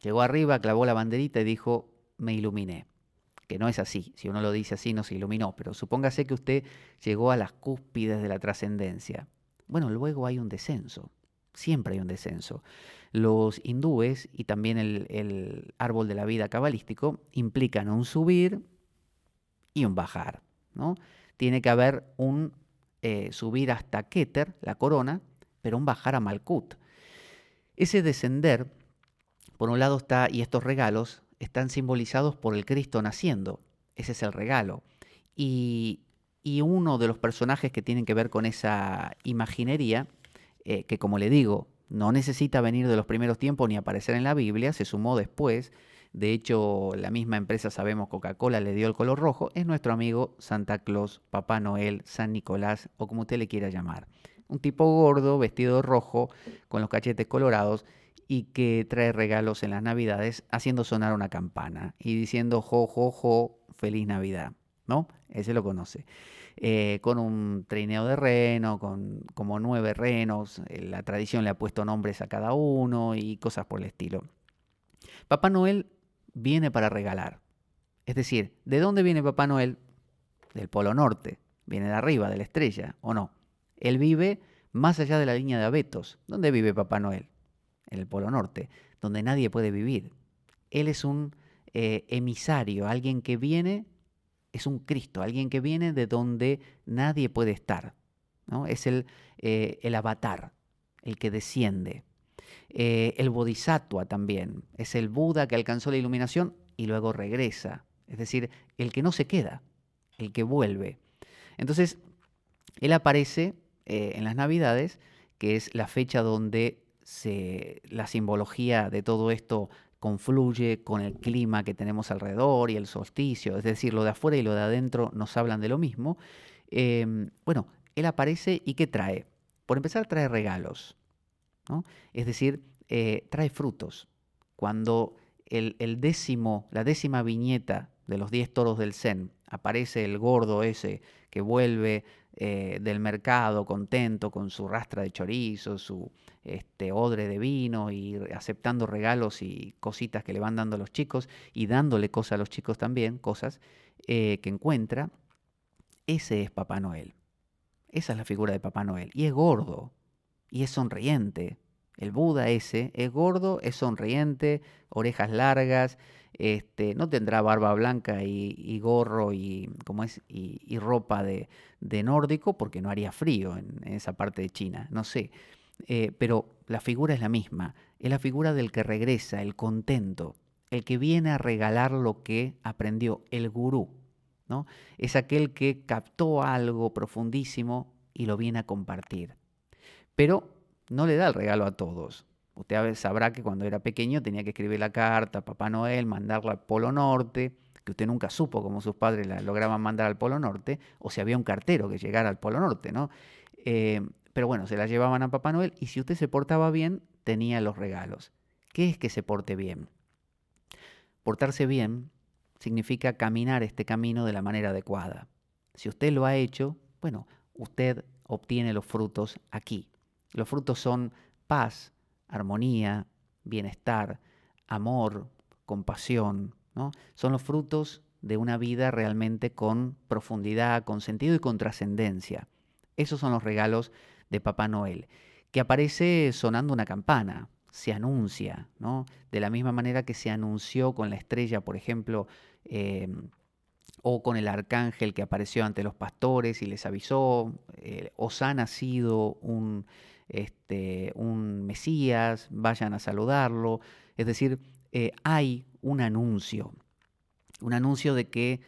Llegó arriba, clavó la banderita y dijo, me iluminé. Que no es así, si uno lo dice así no se iluminó, pero supóngase que usted llegó a las cúspides de la trascendencia. Bueno, luego hay un descenso, siempre hay un descenso. Los hindúes y también el árbol de la vida cabalístico implican un subir y un bajar, ¿no? Tiene que haber un subir hasta Keter, la corona, pero un bajar a Malkut. Ese descender, por un lado está, y estos regalos están simbolizados por el Cristo naciendo. Ese es el regalo. Y, y uno de los personajes que tienen que ver con esa imaginería, que como le digo, no necesita venir de los primeros tiempos ni aparecer en la Biblia, se sumó después. De hecho, la misma empresa, sabemos, Coca-Cola le dio el color rojo, es nuestro amigo Santa Claus, Papá Noel, San Nicolás o como usted le quiera llamar. Un tipo gordo, vestido de rojo, con los cachetes colorados y que trae regalos en las Navidades haciendo sonar una campana y diciendo jo, jo, jo, feliz Navidad, ¿no? Ese lo conoce. Con un trineo de reno, con como 9 renos, la tradición le ha puesto nombres a cada uno y cosas por el estilo. Papá Noel viene para regalar. Es decir, ¿de dónde viene Papá Noel? Del Polo Norte. Viene de arriba, de la estrella, ¿o no? Él vive más allá de la línea de abetos. ¿Dónde vive Papá Noel? En el Polo Norte, donde nadie puede vivir. Él es un emisario, alguien que viene, es un Cristo, alguien que viene de donde nadie puede estar, ¿no? Es el avatar, el que desciende. El Bodhisattva también, es el Buda que alcanzó la iluminación y luego regresa. Es decir, el que no se queda, el que vuelve. Entonces, él aparece en las Navidades, que es la fecha donde la simbología de todo esto confluye con el clima que tenemos alrededor y el solsticio, es decir, lo de afuera y lo de adentro nos hablan de lo mismo. Bueno, él aparece y ¿qué trae? Por empezar, trae regalos, ¿no? Es decir, trae frutos. Cuando la décima viñeta de los 10 toros del Zen, aparece el gordo ese que vuelve del mercado contento con su rastra de chorizo, su odre de vino y aceptando regalos y cositas que le van dando a los chicos y dándole cosas a los chicos también, cosas que encuentra. Ese es Papá Noel. Esa es la figura de Papá Noel. Y es gordo. Y es sonriente. El Buda ese es gordo, es sonriente, orejas largas, no tendrá barba blanca y gorro y ropa de nórdico porque no haría frío en esa parte de China, no sé. Pero la figura es la misma, es la figura del que regresa, el contento, el que viene a regalar lo que aprendió, el gurú, ¿no? Es aquel que captó algo profundísimo y lo viene a compartir. Pero no le da el regalo a todos. Usted sabrá que cuando era pequeño tenía que escribir la carta a Papá Noel, mandarla al Polo Norte, que usted nunca supo cómo sus padres la lograban mandar al Polo Norte, o si había un cartero que llegara al Polo Norte, ¿no? Pero bueno, se la llevaban a Papá Noel y si usted se portaba bien, tenía los regalos. ¿Qué es que se porte bien? Portarse bien significa caminar este camino de la manera adecuada. Si usted lo ha hecho, bueno, usted obtiene los frutos aquí. Los frutos son paz, armonía, bienestar, amor, compasión, ¿no? Son los frutos de una vida realmente con profundidad, con sentido y con trascendencia. Esos son los regalos de Papá Noel, que aparece sonando una campana, se anuncia, ¿no? De la misma manera que se anunció con la estrella, por ejemplo, eh, o con el arcángel que apareció ante los pastores y les avisó, os ha nacido un Mesías, vayan a saludarlo. Es decir, hay un anuncio de que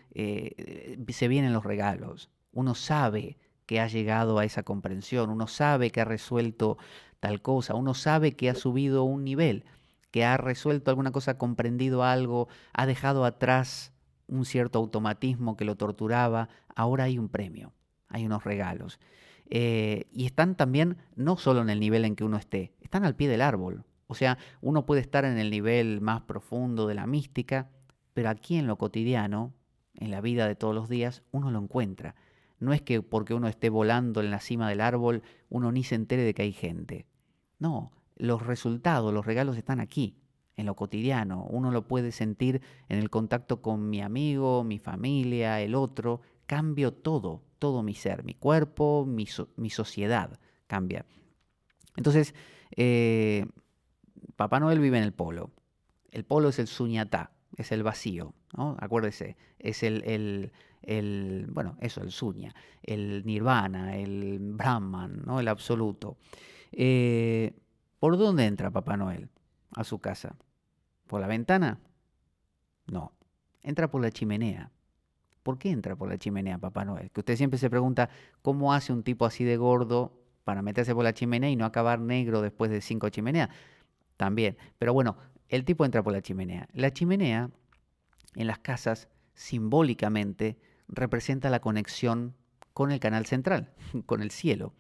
se vienen los regalos. Uno sabe que ha llegado a esa comprensión, uno sabe que ha resuelto tal cosa, uno sabe que ha subido un nivel, que ha resuelto alguna cosa, ha comprendido algo, ha dejado atrás un cierto automatismo que lo torturaba, ahora hay un premio, hay unos regalos. Y están también no solo en el nivel en que uno esté, están al pie del árbol. O sea, uno puede estar en el nivel más profundo de la mística, pero aquí en lo cotidiano, en la vida de todos los días, uno lo encuentra. No es que porque uno esté volando en la cima del árbol, uno ni se entere de que hay gente. No, los resultados, los regalos están aquí, en lo cotidiano. Uno lo puede sentir en el contacto con mi amigo, mi familia, el otro. Cambio todo, todo mi ser, mi cuerpo, mi sociedad cambia. Entonces, eh, Papá Noel vive en el polo. El polo es el suñatá, es el vacío, ¿no? Acuérdese, es bueno, eso, el suña, el nirvana, el brahman, ¿no? El absoluto. Eh, ¿Por dónde entra Papá Noel a su casa? ¿Por la ventana? No, entra por la chimenea. ¿Por qué entra por la chimenea Papá Noel? Que usted siempre se pregunta cómo hace un tipo así de gordo para meterse por la chimenea y no acabar negro después de 5 chimeneas. También, pero bueno, el tipo entra por la chimenea. La chimenea en las casas simbólicamente representa la conexión con el canal central, con el cielo.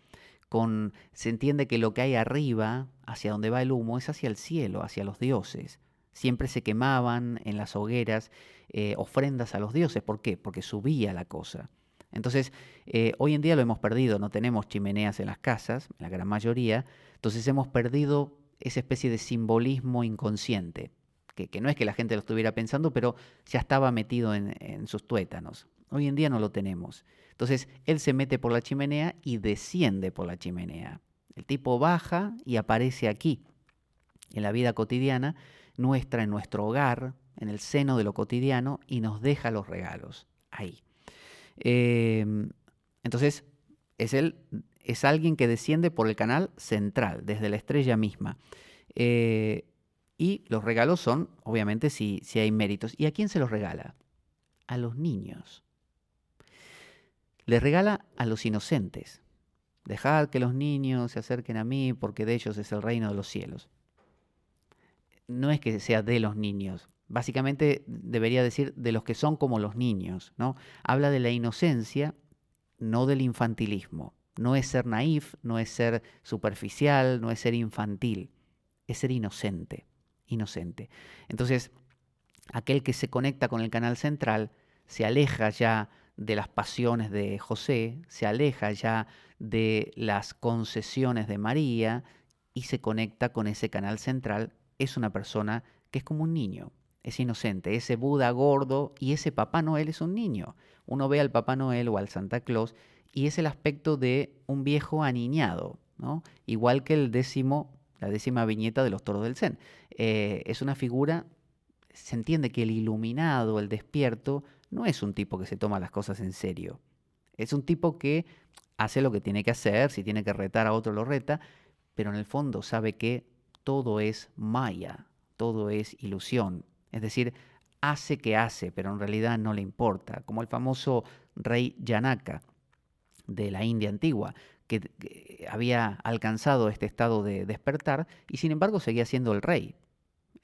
Se entiende que lo que hay arriba, hacia donde va el humo, es hacia el cielo, hacia los dioses. Siempre se quemaban en las hogueras ofrendas a los dioses. ¿Por qué? Porque subía la cosa. Entonces, hoy en día lo hemos perdido, no tenemos chimeneas en las casas, la gran mayoría, entonces hemos perdido esa especie de simbolismo inconsciente, que no es que la gente lo estuviera pensando, pero ya estaba metido en sus tuétanos. Hoy en día no lo tenemos. Entonces, él se mete por la chimenea y desciende por la chimenea. El tipo baja y aparece aquí, en la vida cotidiana, nuestra, en nuestro hogar, en el seno de lo cotidiano, y nos deja los regalos ahí. Eh, entonces, es alguien que desciende por el canal central, desde la estrella misma. Eh, y los regalos son, obviamente, si hay méritos. ¿Y a quién se los regala? A los niños. Les regala a los inocentes. Dejad que los niños se acerquen a mí porque de ellos es el reino de los cielos. No es que sea de los niños. Básicamente debería decir de los que son como los niños, ¿no? Habla de la inocencia, no del infantilismo. No es ser naif, no es ser superficial, no es ser infantil. Es ser inocente, inocente. Entonces, aquel que se conecta con el canal central se aleja ya de las pasiones de José, se aleja ya de las concesiones de María y se conecta con ese canal central. Es una persona que es como un niño, es inocente. Ese Buda gordo y ese Papá Noel es un niño. Uno ve al Papá Noel o al Santa Claus y es el aspecto de un viejo aniñado, ¿no? Igual que la 10ª viñeta de los toros del Zen. Es una figura, se entiende que el iluminado, el despierto, no es un tipo que se toma las cosas en serio. Es un tipo que hace lo que tiene que hacer, si tiene que retar a otro lo reta, pero en el fondo sabe que todo es maya, todo es ilusión. Es decir, hace que hace, pero en realidad no le importa, como el famoso rey Janaka de la India antigua, que había alcanzado este estado de despertar y sin embargo seguía siendo el rey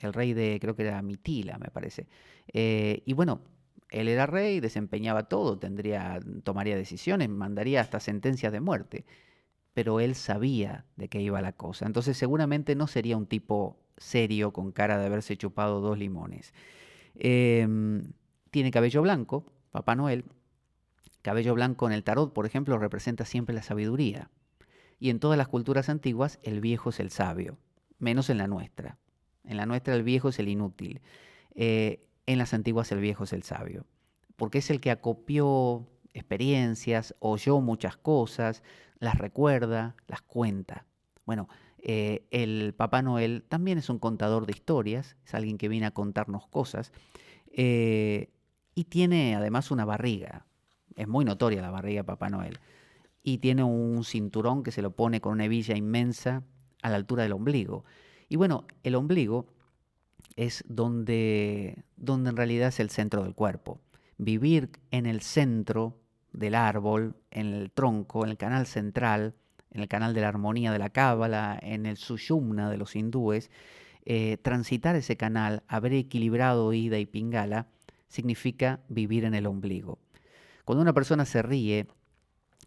de, creo que era Mitila, me parece. Y bueno, él era rey, desempeñaba todo, tomaría decisiones, mandaría hasta sentencias de muerte, pero él sabía de qué iba la cosa. Entonces seguramente no sería un tipo serio con cara de haberse chupado 2 limones. Tiene cabello blanco, Papá Noel. Cabello blanco en el tarot, por ejemplo, representa siempre la sabiduría. Y en todas las culturas antiguas el viejo es el sabio, menos en la nuestra. En la nuestra el viejo es el inútil. En las antiguas el viejo es el sabio, porque es el que acopió experiencias, oyó muchas cosas, las recuerda, las cuenta. Bueno, el Papá Noel también es un contador de historias, es alguien que viene a contarnos cosas, eh, y tiene además una barriga. Es muy notoria la barriga de Papá Noel y tiene un cinturón que se lo pone con una hebilla inmensa a la altura del ombligo. Y bueno, el ombligo es donde en realidad es el centro del cuerpo. Vivir en el centro del árbol, en el tronco, en el canal central, en el canal de la armonía de la cábala, en el sushumna de los hindúes, transitar ese canal, haber equilibrado ida y pingala, significa vivir en el ombligo. Cuando una persona se ríe,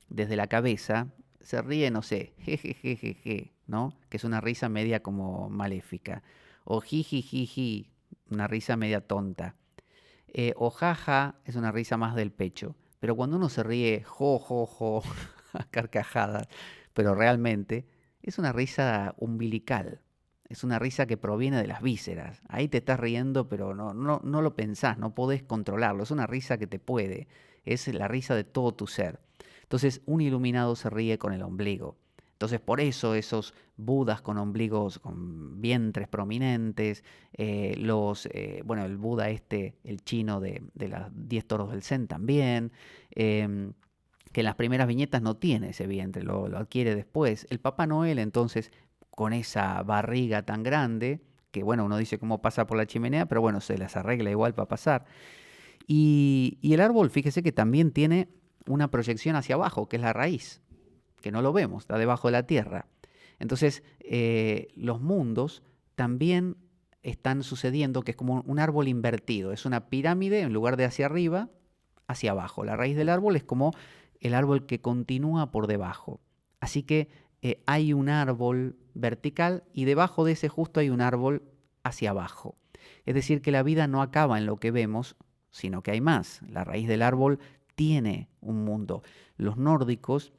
desde la cabeza, se ríe, no sé, jejejejeje, ¿no? Que es una risa media como maléfica. O jijijiji, una risa media tonta. O jaja, es una risa más del pecho. Pero cuando uno se ríe, jo, jo, jo, a carcajadas, pero realmente es una risa umbilical. Es una risa que proviene de las vísceras. Ahí te estás riendo, pero no lo pensás, no podés controlarlo. Es una risa que te puede. Es la risa de todo tu ser. Entonces, un iluminado se ríe con el ombligo. Entonces, por eso esos budas con ombligos, con vientres prominentes, bueno, el Buda el chino de las 10 toros del Zen también, que en las primeras viñetas no tiene ese vientre, lo adquiere después. El Papá Noel, entonces, con esa barriga tan grande, que bueno, uno dice cómo pasa por la chimenea, pero bueno, se las arregla igual para pasar. Y el árbol, fíjese que también tiene una proyección hacia abajo, que es la raíz, que no lo vemos, está debajo de la tierra. Entonces, los mundos también están sucediendo, que es como un árbol invertido, es una pirámide en lugar de hacia arriba, hacia abajo. La raíz del árbol es como el árbol que continúa por debajo. Así que hay un árbol vertical y debajo de ese justo hay un árbol hacia abajo. Es decir, que la vida no acaba en lo que vemos, sino que hay más. La raíz del árbol tiene un mundo. Los nórdicos,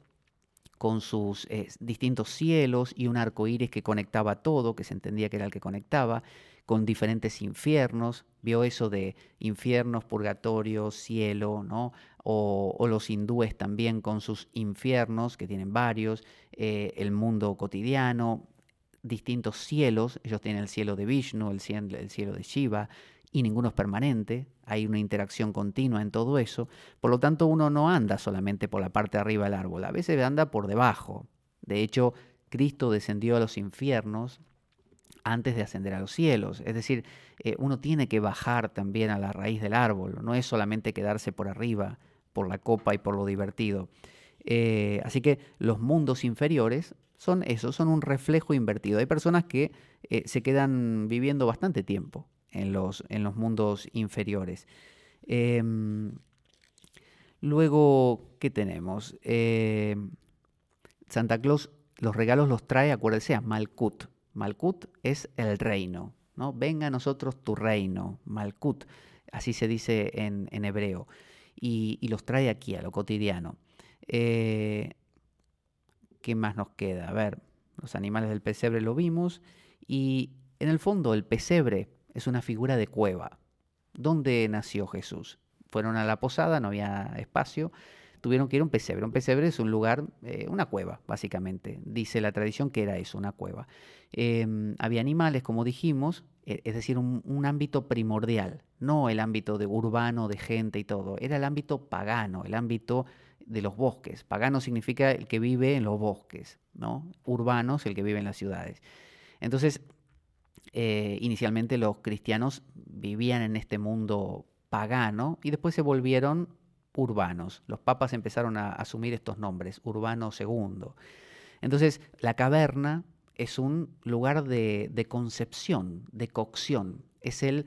con sus distintos cielos y un arco iris que conectaba todo, que se entendía que era el que conectaba, con diferentes infiernos, vio eso de infiernos, purgatorio, cielo, ¿no? O los hindúes también con sus infiernos, que tienen varios, el mundo cotidiano, distintos cielos, ellos tienen el cielo de Vishnu, el cielo de Shiva, y ninguno es permanente, hay una interacción continua en todo eso, por lo tanto uno no anda solamente por la parte de arriba del árbol, a veces anda por debajo. De hecho, Cristo descendió a los infiernos antes de ascender a los cielos, es decir, uno tiene que bajar también a la raíz del árbol, no es solamente quedarse por arriba, por la copa y por lo divertido. Así que los mundos inferiores son eso, son un reflejo invertido. Hay personas que se quedan viviendo bastante tiempo en los mundos inferiores. Em, Luego, ¿qué tenemos? Santa Claus los regalos los trae, acuérdense, a Malkut. Malkut es el reino, ¿no? Venga a nosotros tu reino, Malkut, así se dice en hebreo, y los trae aquí a lo cotidiano. Eh, ¿Qué más nos queda? A ver, los animales del pesebre lo vimos, y en el fondo el pesebre es una figura de cueva. ¿Dónde nació Jesús? Fueron a la posada, no había espacio, tuvieron que ir a un pesebre. Un pesebre es un lugar, una cueva, básicamente. Dice la tradición que era eso, una cueva. Había animales, como dijimos, es decir, un ámbito primordial, no el ámbito de urbano, de gente y todo. Era el ámbito pagano, el ámbito de los bosques. Pagano significa el que vive en los bosques, ¿no? Urbano es el que vive en las ciudades. Entonces, Inicialmente los cristianos vivían en este mundo pagano y después se volvieron urbanos. Los papas empezaron a asumir estos nombres, Urbano II. Entonces, la caverna es un lugar de concepción, de cocción. Es el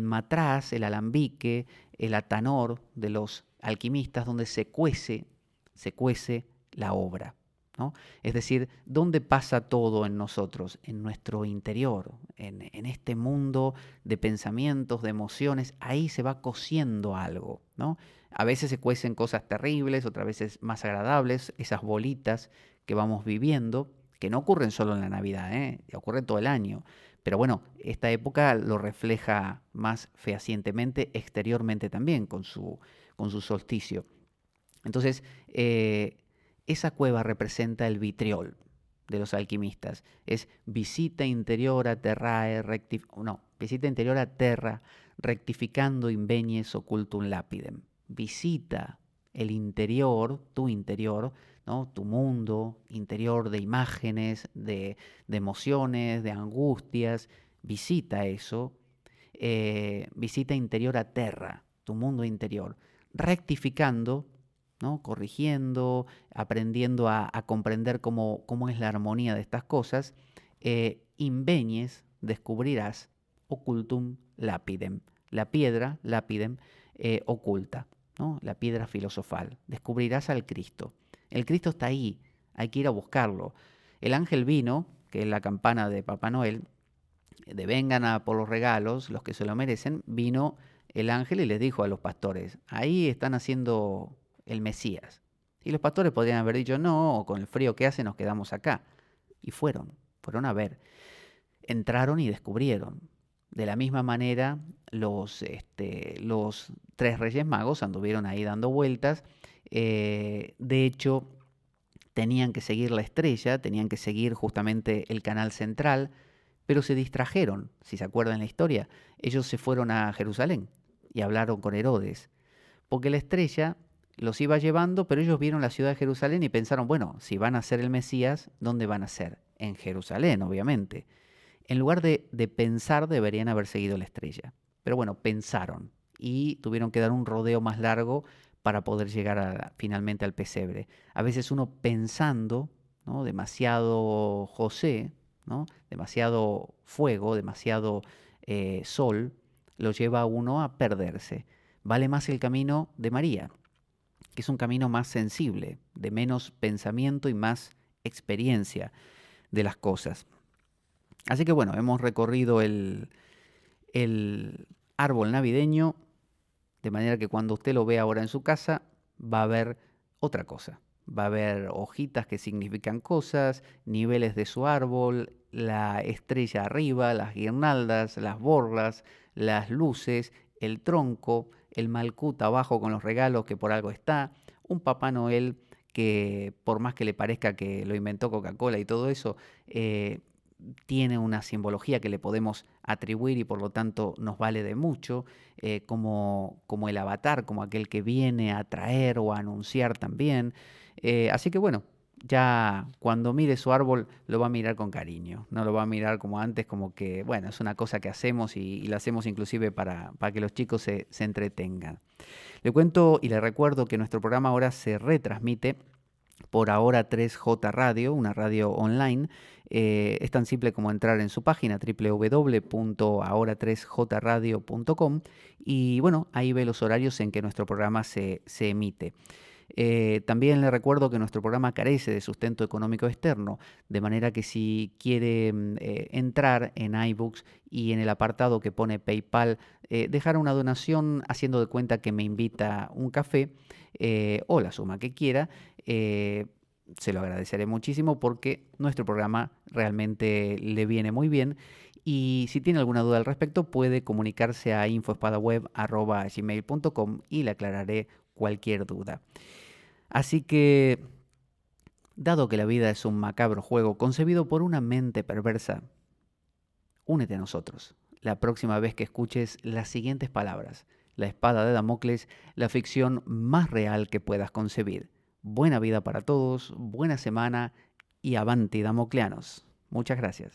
matraz, el alambique, el atanor de los alquimistas donde se cuece la obra, ¿no? Es decir, ¿dónde pasa todo en nosotros? En nuestro interior, en este mundo de pensamientos, de emociones, ahí se va cociendo algo, ¿no? A veces se cuecen cosas terribles, otras veces más agradables, esas bolitas que vamos viviendo, que no ocurren solo en la Navidad, ocurren todo el año. Pero bueno, esta época lo refleja más fehacientemente, exteriormente también, con su solsticio. Entonces, esa cueva representa el vitriol de los alquimistas. Es visita interior a terrae no, visita interior a terra rectificando invenies occultum lapidem. Visita el interior, tu interior, ¿no? Tu mundo interior de imágenes, de emociones, de angustias. Visita eso. Visita interior a terra, tu mundo interior, rectificando, ¿no? Corrigiendo, aprendiendo a comprender cómo es la armonía de estas cosas, invenies, descubrirás, occultum lapidem, la piedra, lapidem, oculta, ¿no? La piedra filosofal, descubrirás al Cristo. El Cristo está ahí, hay que ir a buscarlo. El ángel vino, que es la campana de Papá Noel, de vengan a por los regalos, los que se lo merecen, vino el ángel y les dijo a los pastores, ahí están haciendo el Mesías. Y los pastores podrían haber dicho, no, o con el frío que hace nos quedamos acá. Y fueron a ver. Entraron y descubrieron. De la misma manera, los tres reyes magos anduvieron ahí dando vueltas. De hecho, tenían que seguir la estrella, tenían que seguir justamente el canal central, pero se distrajeron, si se acuerdan la historia. Ellos se fueron a Jerusalén y hablaron con Herodes, porque la estrella los iba llevando, pero ellos vieron la ciudad de Jerusalén y pensaron, bueno, si van a ser el Mesías, ¿dónde van a ser? En Jerusalén, obviamente. En lugar de pensar, deberían haber seguido la estrella. Pero bueno, pensaron y tuvieron que dar un rodeo más largo para poder llegar finalmente al pesebre. A veces uno pensando, ¿no? Demasiado José, ¿no? Demasiado fuego, demasiado sol, lo lleva a uno a perderse. Vale más el camino de María, que es un camino más sensible, de menos pensamiento y más experiencia de las cosas. Así que bueno, hemos recorrido el árbol navideño, de manera que cuando usted lo ve ahora en su casa, va a ver otra cosa. Va a haber hojitas que significan cosas, niveles de su árbol, la estrella arriba, las guirnaldas, las borlas, las luces, el tronco, el malcut abajo con los regalos que por algo está, un Papá Noel que por más que le parezca que lo inventó Coca-Cola y todo eso, tiene una simbología que le podemos atribuir y por lo tanto nos vale de mucho, como el avatar, como aquel que viene a traer o a anunciar también. Así que bueno, ya cuando mire su árbol lo va a mirar con cariño, no lo va a mirar como antes, como que, bueno, es una cosa que hacemos y la hacemos inclusive para que los chicos se entretengan. Le cuento y le recuerdo que nuestro programa ahora se retransmite por Ahora 3J Radio, una radio online. Es tan simple como entrar en su página www.ahora3jradio.com y bueno, ahí ve los horarios en que nuestro programa se emite. También le recuerdo que nuestro programa carece de sustento económico externo, de manera que si quiere entrar en iBooks y en el apartado que pone PayPal, dejar una donación haciendo de cuenta que me invita un café o la suma que quiera, se lo agradeceré muchísimo porque nuestro programa realmente le viene muy bien. Y si tiene alguna duda al respecto, puede comunicarse a infoespadaweb@gmail.com y le aclararé cualquier duda. Así que, dado que la vida es un macabro juego concebido por una mente perversa, únete a nosotros la próxima vez que escuches las siguientes palabras: la espada de Damocles, la ficción más real que puedas concebir. Buena vida para todos, buena semana y avanti damocleanos. Muchas gracias.